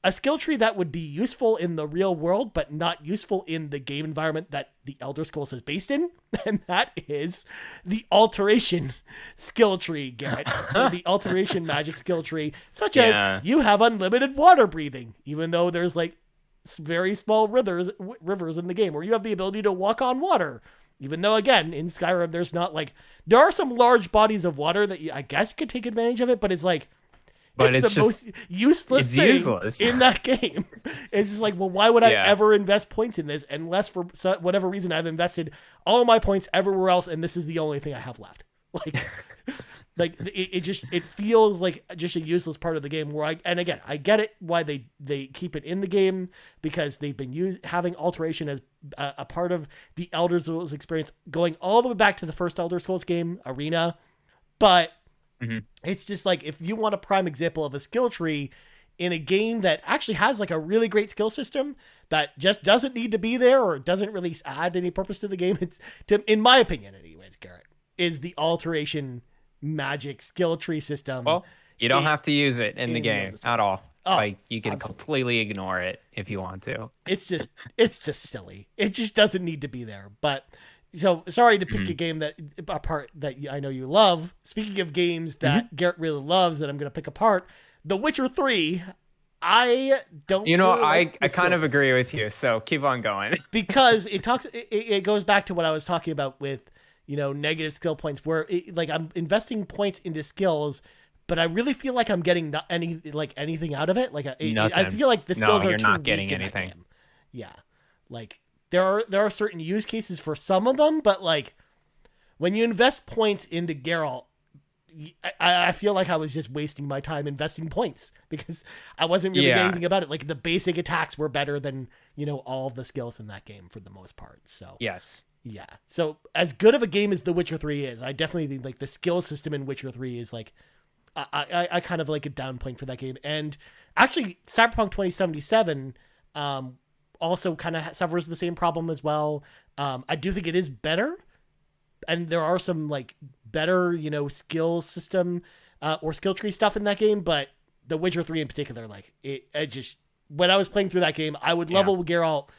a skill tree that would be useful in the real world, but not useful in the game environment that the Elder Scrolls is based in. And that is the alteration skill tree, Garrett. The alteration magic skill tree, such Yeah. as you have unlimited water breathing, even though there's very small rivers in the game, or you have the ability to walk on water. Even though, again, in Skyrim, there's not there are some large bodies of water that I guess you could take advantage of it, but it's But it's the most useless thing useless. in that game. It's just well, why would I Yeah. ever invest points in this unless for whatever reason I've invested all my points everywhere else and this is the only thing I have left? It feels like just a useless part of the game and again, I get it why they keep it in the game because they've been having alteration as a part of the Elder Scrolls experience going all the way back to the first Elder Scrolls game, Arena, but it's just if you want a prime example of a skill tree in a game that actually has a really great skill system that just doesn't need to be there or doesn't really add any purpose to the game, in my opinion anyways, Garrett, is the alteration magic skill tree system. Well, you don't have to use it in the game at all. Oh, You can completely ignore it if you want to. It's just silly. It just doesn't need to be there. But so sorry to pick a game apart that I know you love. Speaking of games that Garrett really loves that I'm going to pick apart, The Witcher 3. I don't. I kind of agree with you. So keep on going. Because it goes back to what I was talking about with negative skill points, where I'm investing points into skills, but I really feel like I'm getting not anything out of it. I feel like the skills are too not weak getting in anything. that game. Yeah, there are certain use cases for some of them, but when you invest points into Geralt, I feel like I was just wasting my time investing points because I wasn't really getting anything about it. The basic attacks were better than all the skills in that game for the most part. So Yes. yeah. So as good of a game as The Witcher 3 is, I definitely think the skill system in Witcher 3 is I kind of a down point for that game. And actually Cyberpunk 2077 also kind of suffers the same problem as well. I do think it is better, and there are some better skill system or skill tree stuff in that game, but The Witcher 3 in particular, it just, when I was playing through that game, I would level Geralt,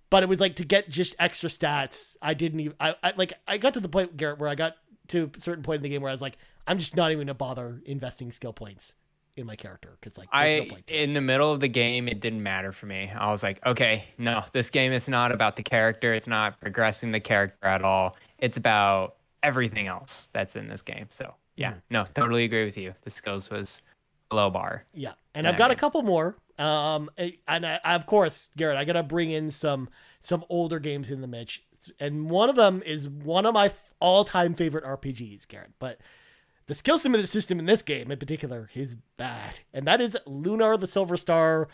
but it was to get just extra stats. I didn't even I got to the point, Garrett, where I got to a certain point in the game where I was I'm just not even gonna bother investing skill points in my character because there's no point to it. In the middle of the game, it didn't matter for me. I was like, okay, no, this game is not about the character. It's not progressing the character at all. It's about everything else that's in this game. So yeah, no, totally agree with you. The skills was a low bar. Yeah, and I've got a couple more. And of course, Garrett, I gotta bring in some older games in the mix. and one of them is one of my all-time favorite RPGs, Garrett. But the skill system in this game in particular is bad, and that is Lunar the Silver Star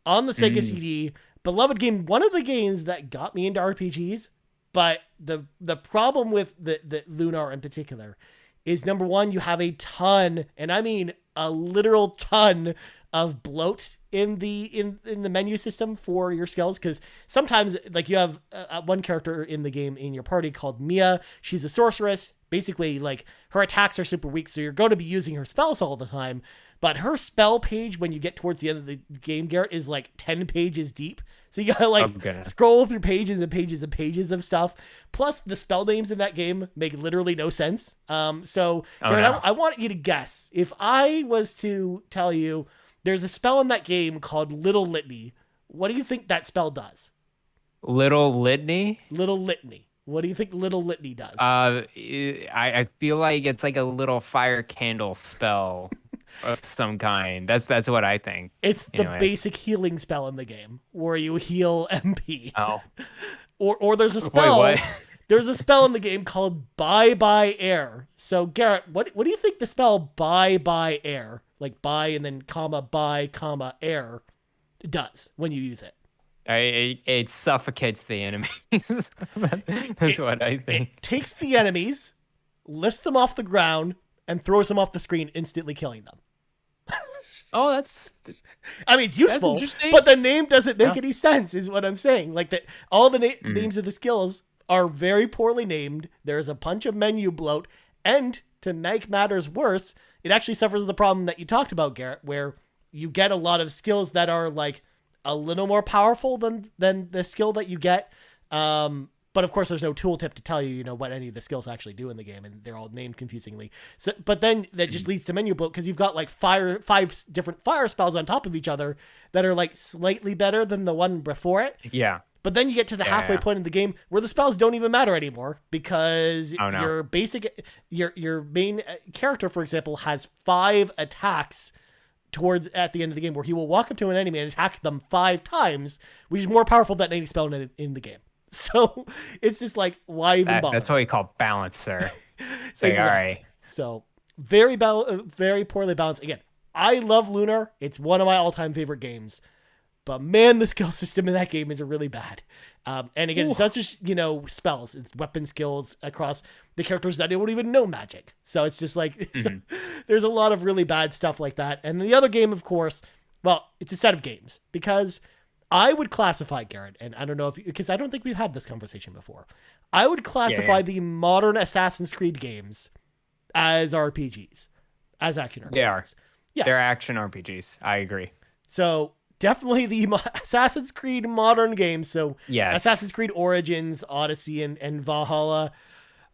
on the Sega CD. Beloved game, one of the games that got me into RPGs. But the problem with the Lunar in particular is, number one, you have a ton, and I mean a literal ton of bloat in the menu system for your skills, because sometimes, like, you have one character in the game in your party called Mia. She's a sorceress. Basically, like, her attacks are super weak, so you're going to be using her spells all the time. But her spell page, when you get towards the end of the game, Garrett, is like 10 pages deep. So you gotta like scroll through pages and pages and pages of stuff. Plus, the spell names in that game make literally no sense. So Garrett, no. I want you to guess. If I was to tell you there's a spell in that game called Little Litany, what do you think that spell does? Little Litany? Little Litany. What do you think Little Litany does? I feel like it's like a little fire candle spell of some kind. That's what I think. It's the basic healing spell in the game where you heal MP. Oh. Or there's a spell. Wait, what? There's a spell in the game called Bye Bye Air. So Garrett, what do you think the spell Bye Bye Air, like buy and then comma bye comma air, does when you use it? It suffocates the enemies. That's what I think. It takes the enemies, lifts them off the ground, and throws them off the screen, instantly killing them. Oh, that's... I mean, it's useful, but the name doesn't make any sense, is what I'm saying. Like, all the names of the skills are very poorly named. There's a bunch of menu bloat, and to make matters worse, it actually suffers the problem that you talked about, Garrett, where you get a lot of skills that are, like, a little more powerful than the skill that you get. But of course, there's no tooltip to tell you, what any of the skills actually do in the game, and they're all named confusingly. So, but then that just leads to menu bloat, because you've got like five different fire spells on top of each other that are like slightly better than the one before it. Yeah. But then you get to the halfway point in the game where the spells don't even matter anymore, because your main character, for example, has 5 attacks towards at the end of the game, where he will walk up to an enemy and attack them 5 times, which is more powerful than any spell in the game. So it's just like, why even bother? That's what we call balance, sir. It's like, exactly. All right. So very poorly balanced. Again, I love Lunar. It's one of my all-time favorite games. But man, the skill system in that game is really bad. And again, it's not just, spells. It's weapon skills across the characters that don't even know magic. So it's just like, there's a lot of really bad stuff like that. And the other game, of course, well, it's a set of games, because I would classify, Garrett, and I don't know because I don't think we've had this conversation before. I would classify the modern Assassin's Creed games as RPGs, as action RPGs. They are. Yeah. They're action RPGs. I agree. So definitely the Assassin's Creed modern games. So yes. Assassin's Creed Origins, Odyssey, and Valhalla.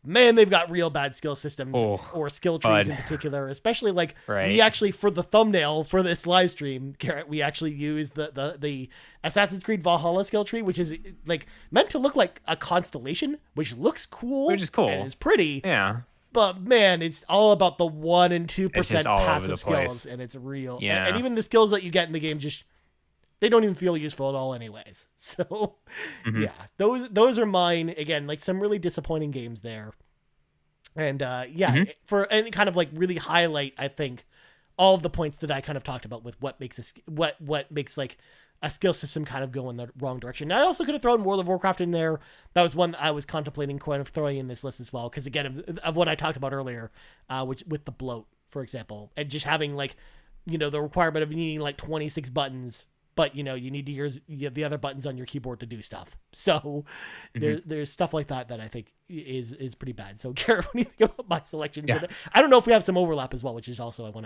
Man, they've got real bad skill systems or skill trees in particular, especially like we actually, for the thumbnail for this live stream, Garrett, we actually use the Assassin's Creed Valhalla skill tree, which is like meant to look like a constellation, which looks cool. Which is cool. And it's pretty. Yeah. But man, it's all about the 1% and 2% passive skills, and it's real. Yeah. And even the skills that you get in the game they don't even feel useful at all anyways. So yeah, those are mine. Again, like some really disappointing games there. And for any kind of like really highlight, I think, all of the points that I kind of talked about with what makes like a skill system kind of go in the wrong direction. Now, I also could have thrown World of Warcraft in there. That was one that I was contemplating kind of throwing in this list as well, because again of what I talked about earlier, which with the bloat, for example, and just having like, the requirement of needing like 26 buttons. But, you need to use the other buttons on your keyboard to do stuff. So there's stuff like that I think is pretty bad. So, Garrett, what do you think about my selections? Yeah. I don't know if we have some overlap as well, which is also what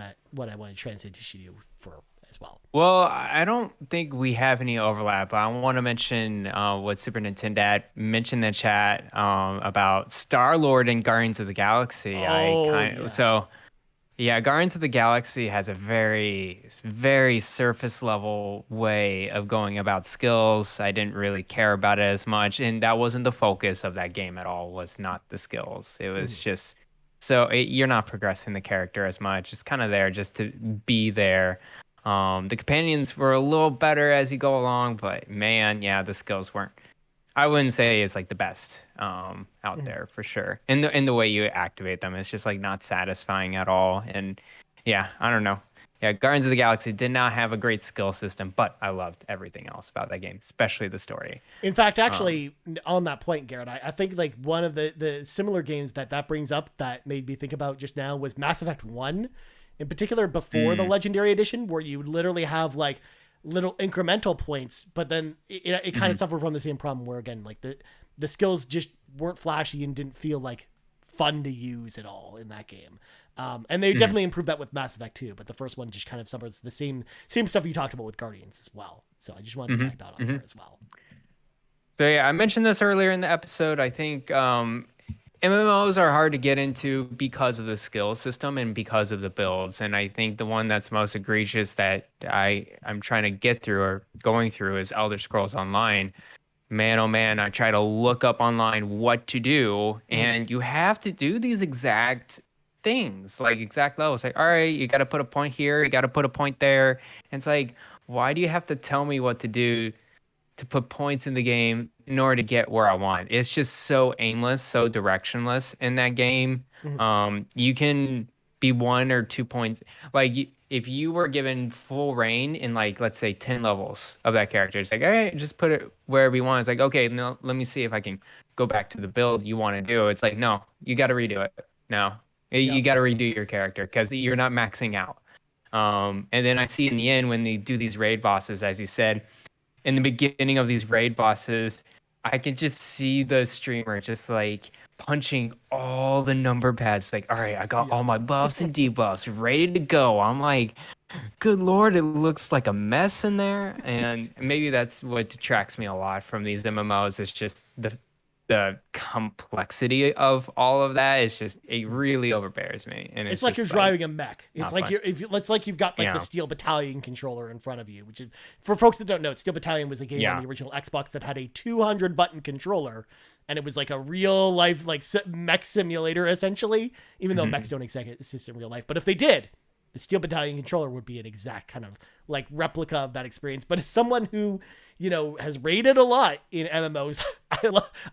I want to transition you for as well. Well, I don't think we have any overlap. I want to mention what Super Nintendo mentioned in the chat about Star-Lord and Guardians of the Galaxy. Yeah, Guardians of the Galaxy has a very, very surface level way of going about skills. I didn't really care about it as much, and that wasn't the focus of that game at all, was not the skills. It was just, you're not progressing the character as much. It's kind of there just to be there. The companions were a little better as you go along, but man, yeah, the skills weren't. I wouldn't say it's like the best out Mhm. there for sure. In the way you activate them, it's just like not satisfying at all. And yeah, I don't know. Yeah, Guardians of the Galaxy did not have a great skill system, but I loved everything else about that game, especially the story. In fact, Um, actually, on that point, Garrett, I think like one of the similar games that brings up that made me think about just now was Mass Effect 1, in particular before the mm, Legendary Edition, where you would literally have like little incremental points, but then it kind of mhm, suffered from the same problem where, again, like the skills just weren't flashy and didn't feel like fun to use at all in that game. And they mhm, definitely improved that with Mass Effect 2, but the first one just kind of suffers the same stuff you talked about with Guardians as well. So I just wanted to mhm, tag that on there mhm. as well. So yeah, I mentioned this earlier in the episode. I think MMOs are hard to get into because of the skill system and because of the builds. And I think the one that's most egregious that I'm trying to get through or going through is Elder Scrolls Online. Man, oh man, I try to look up online what to do, Mhm. and you have to do these exact things, like exact levels. Like, all right, you got to put a point here, you got to put a point there. And it's like, why do you have to tell me what to do to put points in the game in order to get where I want? It's just so aimless, so directionless in that game. Mhm. You can be 1 or 2 points. Like if you were given full reign in like let's say 10 levels of that character, it's like, all right, just put it wherever you want. It's like, okay, no, let me see if I can go back to the build you want to do. It's like, no, you got to redo it. No, you Yep. got to redo your character because you're not maxing out. And then I see in the end when they do these raid bosses, as you said, in the beginning of these raid bosses, I could just see the streamer just like punching all the number pads. Like, all right, I got all Yep. my buffs and debuffs ready to go. I'm like, good lord, it looks like a mess in there. And maybe that's what detracts me a lot from these MMOs. Is just the complexity of all of that. It's just it really overbears me, and It's it's like you're just like driving a mech. It's not like fun. it's like you've got like the Yeah, Steel Battalion controller in front of you, which is for folks that don't know, Steel Battalion was a game on yeah, the original Xbox that had a 200 button controller, and it was like a real life like mech simulator essentially. Even though mechs Mhm. don't exist in real life, but if they did, the Steel Battalion controller would be an exact kind of like replica of that experience. But as someone who has raided a lot in MMOs,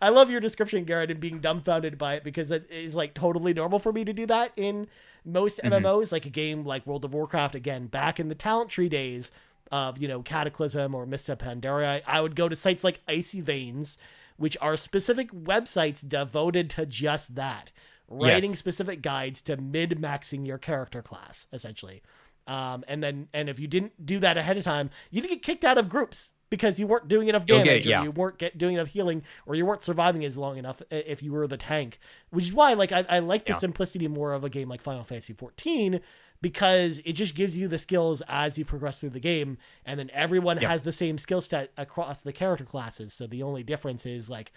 I love your description, Garrett, and being dumbfounded by it because it is like totally normal for me to do that in most Mhm. MMOs, like a game like World of Warcraft. Again, back in the talent tree days of Cataclysm or Mists of Pandaria, I would go to sites like Icy Veins, which are specific websites devoted to just that, writing Yes. specific guides to mid maxing your character class, essentially. And if you didn't do that ahead of time, you'd get kicked out of groups because you weren't doing enough You'll get it. damage, or Yeah. you weren't doing enough healing, or you weren't surviving as long enough if you were the tank. Which is why, like, I like the Yeah. simplicity more of a game like Final Fantasy 14 because it just gives you the skills as you progress through the game, and then everyone Yep. has the same skill set across the character classes. So the only difference is like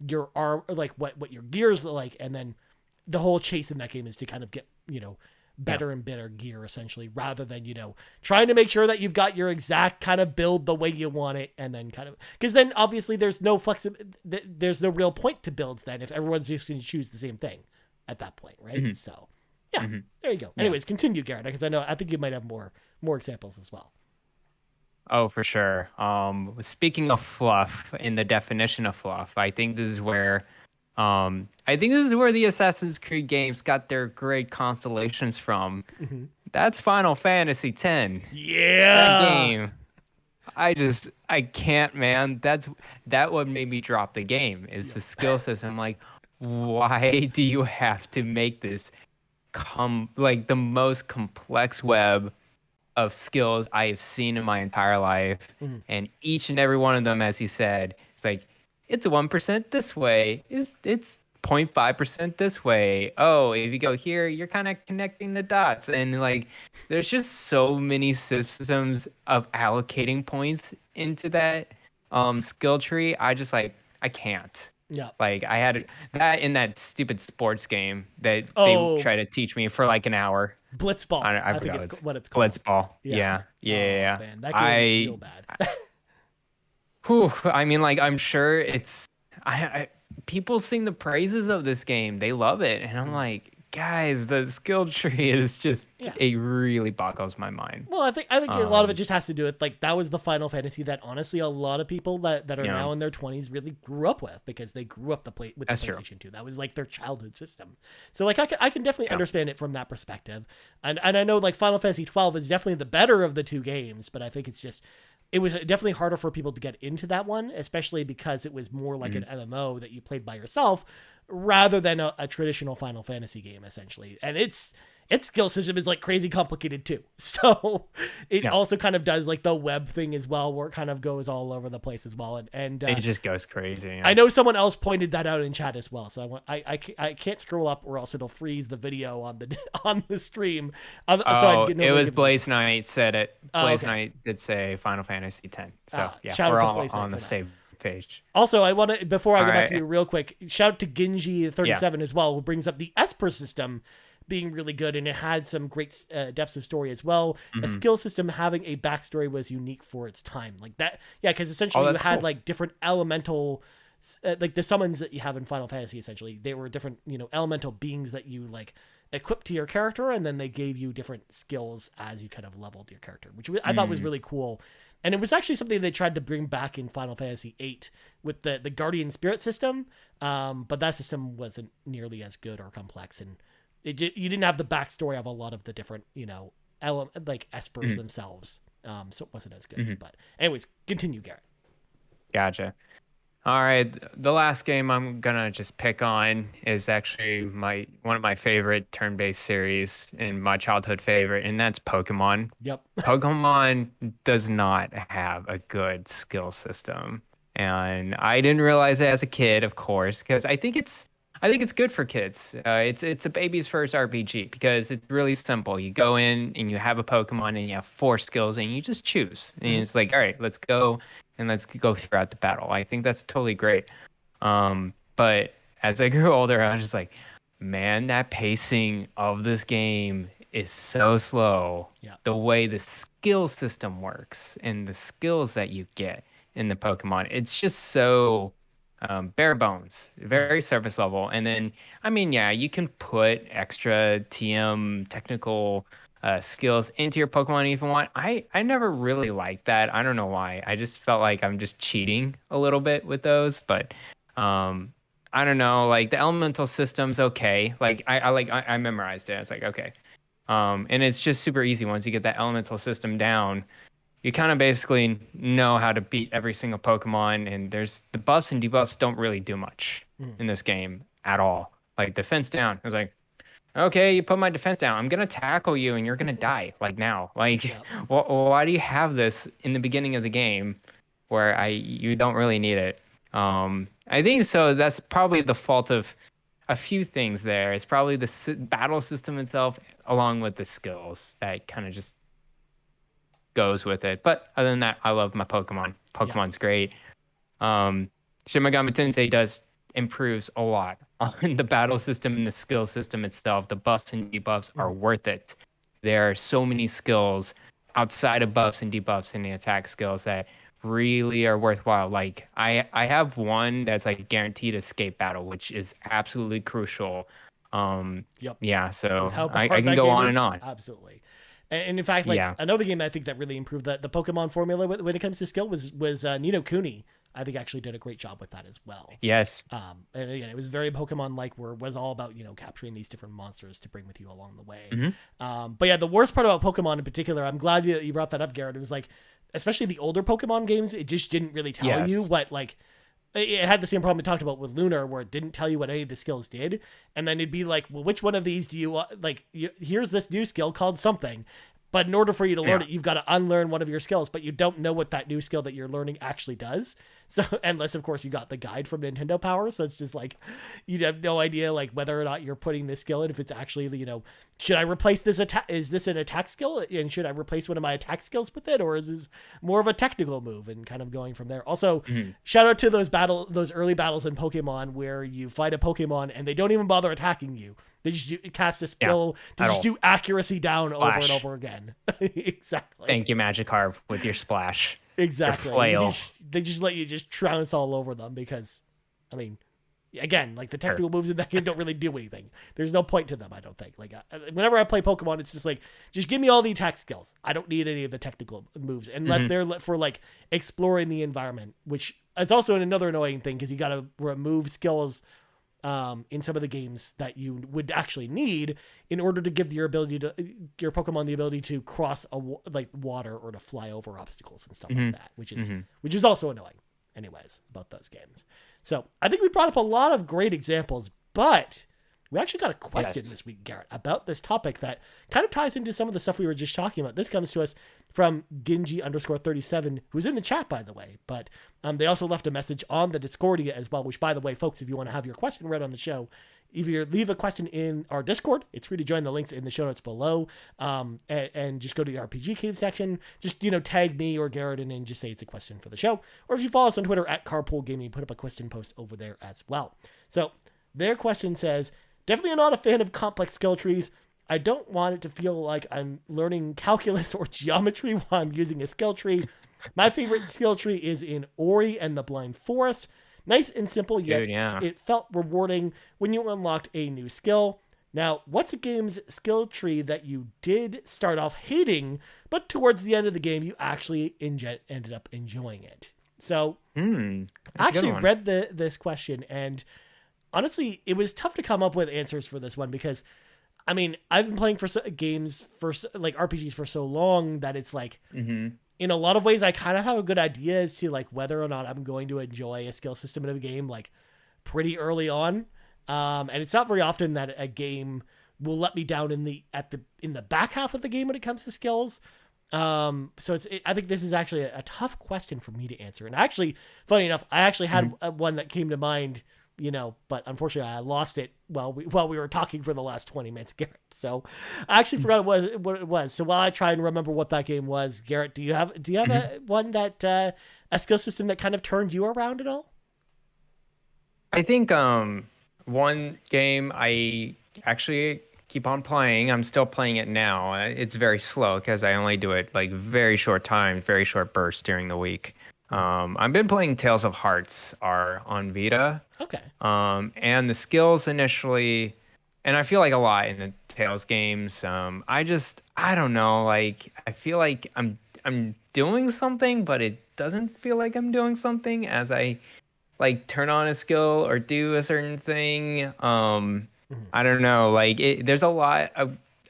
your arm, like what your gears are like, and then the whole chase in that game is to kind of get Yeah. better and better gear essentially, rather than trying to make sure that you've got your exact kind of build the way you want it, and then kind of because then obviously there's no real point to builds then if everyone's just going to choose the same thing at that point, right? Hmm. So yeah, Hmm. there you go. Yeah. Anyways, continue, Garrett, because I think you might have more examples as well. Oh, for sure. Speaking of fluff, in the definition of fluff, I think this is where the Assassin's Creed games got their great constellations from. Mm-hmm. That's Final Fantasy X. That Yeah. game, I can't, man. That what made me drop the game is Yep. the skill system. Like, why do you have to make this come like the most complex web of skills I have seen in my entire life. Mm-hmm. And each and every one of them, as he said, it's like, it's a 1% this way. It's 0.5% this way. Oh, if you go here, you're kind of connecting the dots. And like, there's just so many systems of allocating points into that skill tree. I can't. Yeah. Like I had that in that stupid sports game that they Oh, try to teach me for like an hour. Blitzball, I I think forgot it's it's what it's called. Blitzball. Yeah. Yeah, yeah, yeah. Oh Yeah. man, that game is real bad. I mean, like, I'm sure it's, I people sing the praises of this game. They love it, and I'm like, guys, the skill tree is just Yeah. it really boggles my mind. Well, I think a lot of it Um, just has to do with like that was the Final Fantasy that honestly a lot of people that are you know, now in their 20s really grew up with because they grew up with the that's true. PlayStation 2. That was like their childhood system. So like I can definitely Yeah. understand it from that perspective. And I know like Final Fantasy 12 is definitely the better of the two games, but I think it was definitely harder for people to get into that one, especially because it was more like an Mhm. MMO that you played by yourself rather than a traditional Final Fantasy game, essentially. And its skill system is like crazy complicated too. So it Yeah. also kind of does like the web thing as well, where it kind of goes all over the place as well. It just goes crazy. I Yeah. know someone else pointed that out in chat as well. So I can't scroll up or else it'll freeze the video on the on the stream. So I'd Oh, get it nobody was give this. Blaze Knight said it. Oh, Blaze okay. Knight did say Final Fantasy X. So yeah, Shout out we're to all Blaze Knight on for the that. same page. Also, I want to before I All go back to right. you real quick, shout out to Ginji Yeah. 37 as well, who brings up the Esper system being really good, and it had some great depths of story as well. A Hmm. skill system having a backstory was unique for its time, like that. Yeah, because Oh, essentially you that's had cool. like different elemental, like the summons that you have in Final Fantasy. Essentially, they were different, elemental beings that you like equipped to your character, and then they gave you different skills as you kind of leveled your character, which I thought was Mm. really cool. And it was actually something they tried to bring back in Final Fantasy VIII with the Guardian Spirit system, but that system wasn't nearly as good or complex, and you didn't have the backstory of a lot of the different like espers Mhm. themselves, so it wasn't as good. Mhm. But anyways, continue, Garrett. Gotcha. All right, the last game I'm gonna just pick on is actually my one of my favorite turn-based series and my childhood favorite, and that's Pokemon. Yep. Pokemon does not have a good skill system. And I didn't realize it as a kid, of course, because I think it's good for kids. It's a baby's first RPG because it's really simple. You go in and you have a Pokemon and you have four skills and you just choose. And Hmm. it's like, all right, let's go and let's go throughout the battle. I think that's totally great. But as I grew older, I was just like, man, that pacing of this game is so slow. Yeah. The way the skill system works and the skills that you get in the Pokemon, it's just so bare bones, Uh-huh. very surface level. And then, I mean, yeah, you can put extra TM technical skills into your Pokemon if you want. I never really liked that. I don't know why. I just felt like I'm just cheating a little bit with those, but um, I don't know. Like the elemental system's okay. Like I memorized it. It's like okay. And it's just super easy once you get that elemental system down. You kind of basically know how to beat every single Pokemon, and there's the buffs and debuffs don't really do much Mhm. in this game at all. Like defense down. It's like, okay, you put my defense down. I'm gonna tackle you, and you're gonna die. Like now. Like, Yep. why do you have this in the beginning of the game, where you don't really need it? I think so. That's probably the fault of a few things there. It's probably the battle system itself, along with the skills that kind of just goes with it. But other than that, I love my Pokemon. Yep. Pokemon's great. Um, Shin Megami Tensei does improves a lot on the battle system and the skill system itself. The buffs and debuffs are Mhm. worth it. There are so many skills outside of buffs and debuffs and the attack skills that really are worthwhile. Like I have one that's like guaranteed escape battle, which is absolutely crucial. Yep. Yeah, With so how I hard can that go game on and is, on. absolutely. And in fact, like Yeah. another game I think that really improved the Pokemon formula when it comes to skill was Nino Cooney. I think actually did a great job with that as well. Yes. And again, it was very Pokemon like, where it was all about capturing these different monsters to bring with you along the way. Hmm. But yeah, the worst part about Pokemon in particular, I'm glad you brought that up, Garrett. It was like, especially the older Pokemon games, it just didn't really tell you Yes. what like. It had the same problem we talked about with Lunar, where it didn't tell you what any of the skills did, and then it'd be like, well, which one of these do you want? Like, here's this new skill called something, but in order for you to learn Yeah. it, you've got to unlearn one of your skills, but you don't know what that new skill that you're learning actually does. So, unless of course you got the guide from Nintendo Power, so it's just like you have no idea like whether or not you're putting this skill in, if it's actually should I replace this attack? Is this an attack skill, and should I replace one of my attack skills with it, or is this more of a technical move? And kind of going from there. Also, Mhm. shout out to those early battles in Pokemon where you fight a Pokemon and they don't even bother attacking you. They just cast a Yeah. spell to At just all. do accuracy down over and Splash. over again. Exactly. Thank you, Magikarp, with your splash, your Exactly. flail. They just let you just trounce all over them because, I mean, Again, like the technical moves in that game don't really do anything. There's no point to them, I don't think. Like whenever I play Pokemon, it's just like, just give me all the attack skills. I don't need any of the technical moves unless they're for like exploring the environment, which is also another annoying thing because you got to remove skills in some of the games that you would actually need in order to give your Pokemon the ability to cross like water or to fly over obstacles and stuff like that, which is also annoying anyways about those games. So I think we brought up a lot of great examples, but we actually got a question this week, Garrett, about this topic that kind of ties into some of the stuff we were just talking about. This comes to us from Ginji_37, who's in the chat, by the way, but they also left a message on the Discordia as well, which, by the way, folks, if you want to have your question read on the show, if you leave a question in our Discord, it's free to join. The links in the show notes below, and just go to the RPG Cave section. Just, tag me or Garrett and just say it's a question for the show. Or if you follow us on Twitter at Carpool Gaming, put up a question post over there as well. So their question says, definitely not a fan of complex skill trees. I don't want it to feel like I'm learning calculus or geometry while I'm using a skill tree. My favorite skill tree is in Ori and the Blind Forest. Nice and simple, yet it felt rewarding when you unlocked a new skill. Now, what's a game's skill tree that you did start off hating, but towards the end of the game, you actually ended up enjoying it? So, I actually read this question, and honestly, it was tough to come up with answers for this one because, I mean, I've been playing for games for like RPGs for so long that it's like, in a lot of ways, I kind of have a good idea as to like whether or not I'm going to enjoy a skill system in a game like pretty early on. And it's not very often that a game will let me down in the back half of the game when it comes to skills. So I think this is actually a tough question for me to answer. And actually, funny enough, I actually had one that came to mind, but unfortunately I lost it while we were talking for the last 20 minutes, Garrett. So I actually forgot what it was. So while I try and remember what that game was, Garrett, do you have one that a skill system that kind of turned you around at all? I think one game I actually keep on playing. I'm still playing it now. It's very slow because I only do it like very short time, very short bursts during the week. I've been playing Tales of Hearts on Vita. Okay. And the skills initially, and I feel like a lot in the Tales games. I don't know. Like I feel like I'm doing something, but it doesn't feel like I'm doing something as I like turn on a skill or do a certain thing. I don't know. Like there's a lot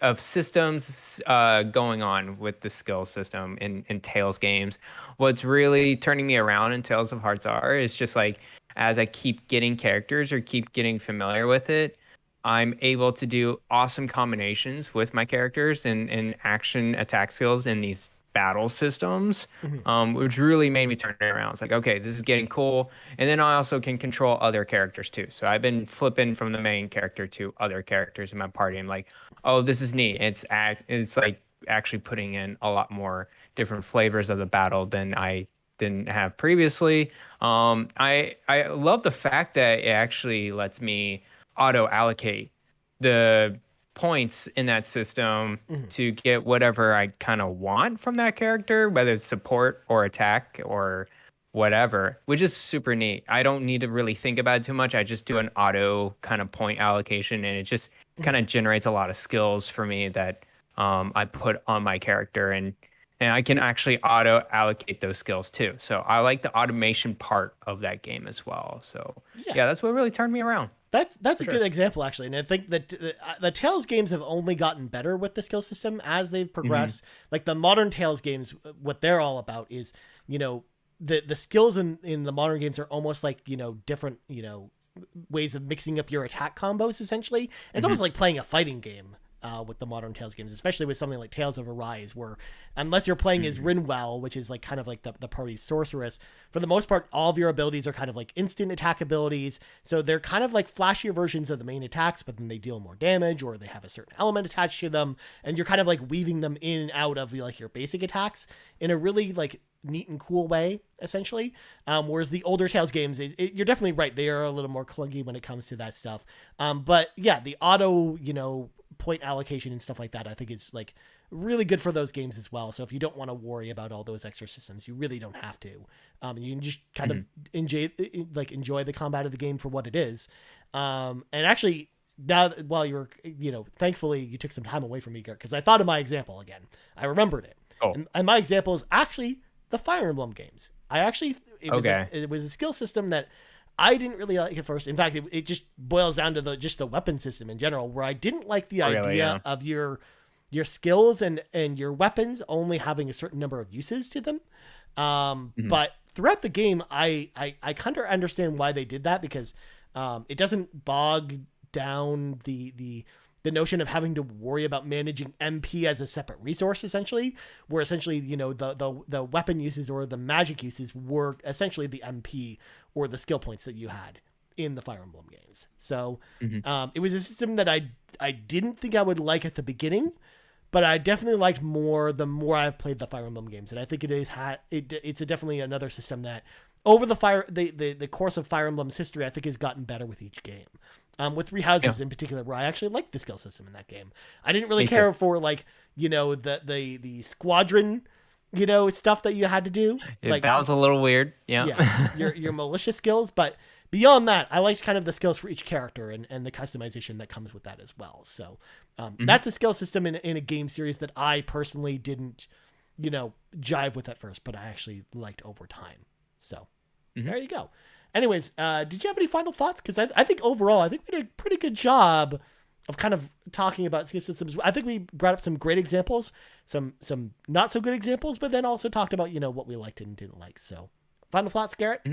of systems going on with the skill system in Tales games. What's really turning me around in Tales of Hearts is just like as I keep getting characters or keep getting familiar with it, I'm able to do awesome combinations with my characters and action attack skills in these battle systems, which really made me turn it around. It's like, okay, this is getting cool. And then I also can control other characters too. So I've been flipping from the main character to other characters in my party. I'm like, oh, this is neat. It's like actually putting in a lot more different flavors of the battle than I didn't have previously. I love the fact that it actually lets me auto allocate the points in that system to get whatever I kind of want from that character, whether it's support or attack or whatever, which is super neat. I don't need to really think about it too much. I just do an auto kind of point allocation, and it just kind of generates a lot of skills for me that I put on my character, and I can actually auto allocate those skills too. So I like the automation part of that game as well. So yeah, that's what really turned me around. That's a good example, actually. And I think that the Tales games have only gotten better with the skill system as they've progressed. Like the modern Tales games, what they're all about is, the skills in the modern games are almost like, different, ways of mixing up your attack combos, essentially. And it's almost like playing a fighting game. With the modern Tales games, especially with something like Tales of Arise, where unless you're playing as Rinwell, which is like kind of like the party's sorceress, for the most part, all of your abilities are kind of like instant attack abilities. So they're kind of like flashier versions of the main attacks, but then they deal more damage or they have a certain element attached to them. And you're kind of like weaving them in and out of like your basic attacks in a really like neat and cool way, essentially. Whereas the older Tales games, you're definitely right. They are a little more clunky when it comes to that stuff. But yeah, the auto, point allocation and stuff like that, I think it's like really good for those games as well. So if you don't want to worry about all those extra systems, you really don't have to. You can just kind of enjoy the combat of the game for what it is. And actually, now while you were, thankfully you took some time away from me, Garrett, because I thought of my example again. I remembered it. Oh. And my example is actually the Fire Emblem games. It was a skill system that I didn't really like at first. In fact, it just boils down to the weapon system in general, where I didn't like the idea of your skills and your weapons only having a certain number of uses to them. But throughout the game, I kind of understand why they did that, because it doesn't bog down the notion of having to worry about managing MP as a separate resource, essentially, where essentially, the weapon uses or the magic uses were essentially the MP or the skill points that you had in the Fire Emblem games. So it was a system that I didn't think I would like at the beginning, but I definitely liked more the more I've played the Fire Emblem games. And I think it's definitely another system that over the course of Fire Emblem's history, I think has gotten better with each game. With Three Houses in particular, where I actually liked the skill system in that game. I didn't really care for the squadron, stuff that you had to do. That was a little weird. Yeah. Your militia skills, but beyond that, I liked kind of the skills for each character and the customization that comes with that as well. So that's a skill system in a game series that I personally didn't, jive with at first, but I actually liked over time. So there you go. Anyways, did you have any final thoughts? Because I think overall, we did a pretty good job of kind of talking about skill systems. I think we brought up some great examples, some not so good examples, but then also talked about, what we liked and didn't like. So final thoughts, Garrett?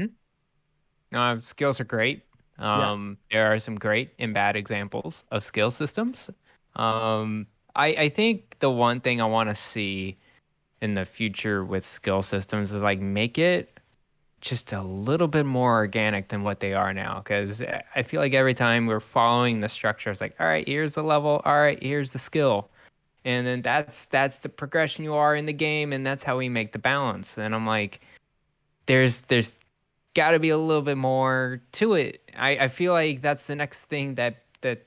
Skills are great. There are some great and bad examples of skill systems. I think the one thing I want to see in the future with skill systems is make it just a little bit more organic than what they are now. Because I feel like every time we're following the structure, it's all right, here's the level. All right, here's the skill. And then that's the progression you are in the game. And that's how we make the balance. And I'm like, there's got to be a little bit more to it. I feel like that's the next thing that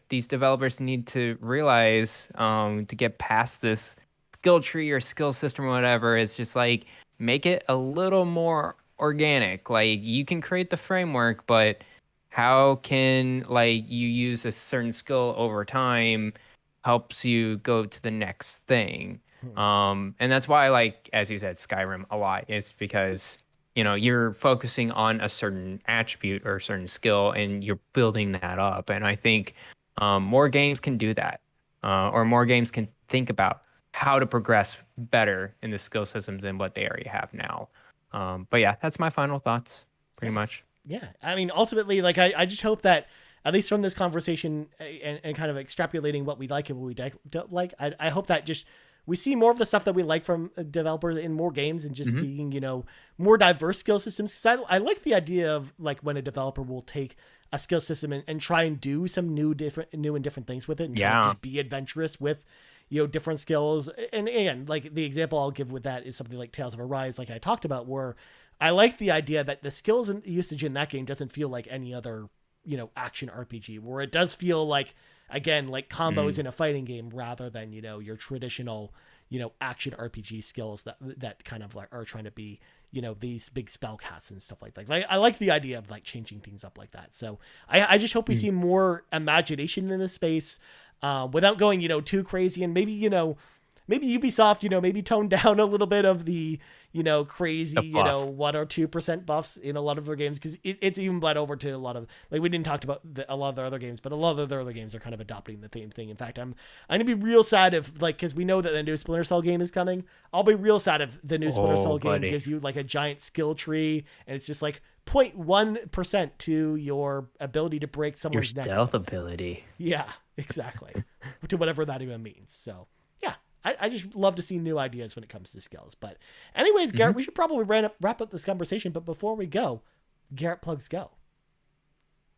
these developers need to realize to get past this skill tree or skill system or whatever. It's just make it a little more organic. You can create the framework, but how can you use a certain skill over time helps you go to the next thing. And that's why as you said, Skyrim a lot is because you're focusing on a certain attribute or a certain skill and you're building that up. And I think more games can do that, or more games can think about how to progress better in the skill systems than what they already have now. But yeah, that's my final thoughts pretty much. Yeah. I mean, ultimately, I just hope that at least from this conversation and kind of extrapolating what we like and what we don't like, I hope that just we see more of the stuff that we like from developers in more games and just seeing, more diverse skill systems. Cause I like the idea of when a developer will take a skill system and try and do some new and different things with it and kind of just be adventurous with, different skills. And again, the example I'll give with that is something like Tales of Arise, like I talked about, where I like the idea that the skills and usage in that game doesn't feel like any other, action RPG, where it does feel again, combos in a fighting game rather than, your traditional, action RPG skills that kind of are trying to be, these big spell casts and stuff like that. I like the idea of changing things up like that. So I just hope we see more imagination in this space, without going, too crazy, and maybe, maybe Ubisoft, maybe tone down a little bit of the, crazy, 1 or 2% buffs in a lot of their games. Cause it's even bled over to a lot of, we didn't talk about a lot of their other games, but a lot of their other games are kind of adopting the same thing. In fact, I'm going to be real sad if cause we know that the new Splinter Cell game is coming. I'll be real sad if the new Splinter Cell game gives you a giant skill tree and it's just 0.1% to your ability to break someone's neck. Your stealth ability. Yeah, exactly. To whatever that even means. So I just love to see new ideas when it comes to skills. But anyways, Garrett, we should probably wrap up this conversation. But before we go, Garrett plugs go.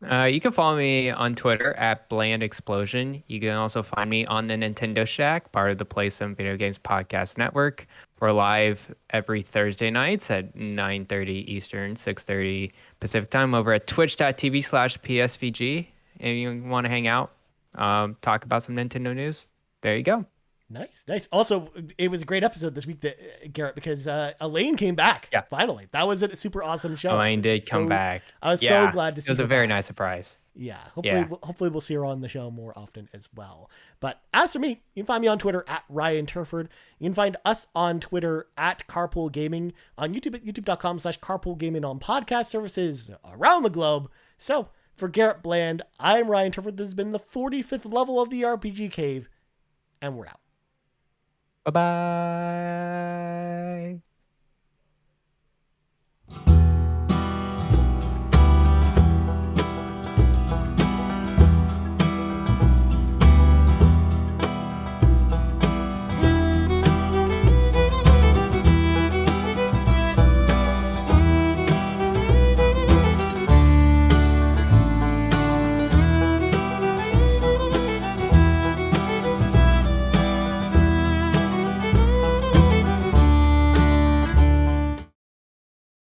You can follow me on Twitter at Bland Explosion. You can also find me on the Nintendo Shack, part of the Play Some Video Games Podcast Network. We're live every Thursday nights at 9:30 Eastern, 6:30 Pacific time over at twitch.tv/PSVG. If you want to hang out, talk about some Nintendo news, There you go. Nice. Also, it was a great episode this week, Garrett, because Elaine came back. Yeah. Finally, that was a super awesome show. Elaine did come back. I was Yeah. so glad to see her. It was a very back. nice surprise. Yeah. Yeah. Hopefully we'll see her on the show more often as well. But as for me, you can find me on Twitter at Ryan Turford. You can find us on Twitter at Carpool Gaming, on YouTube at youtube.com/Carpool Gaming, on podcast services around the globe. So for Garrett Bland, I'm Ryan Turford. This has been the 45th level of the RPG Cave, and we're out. Bye-bye.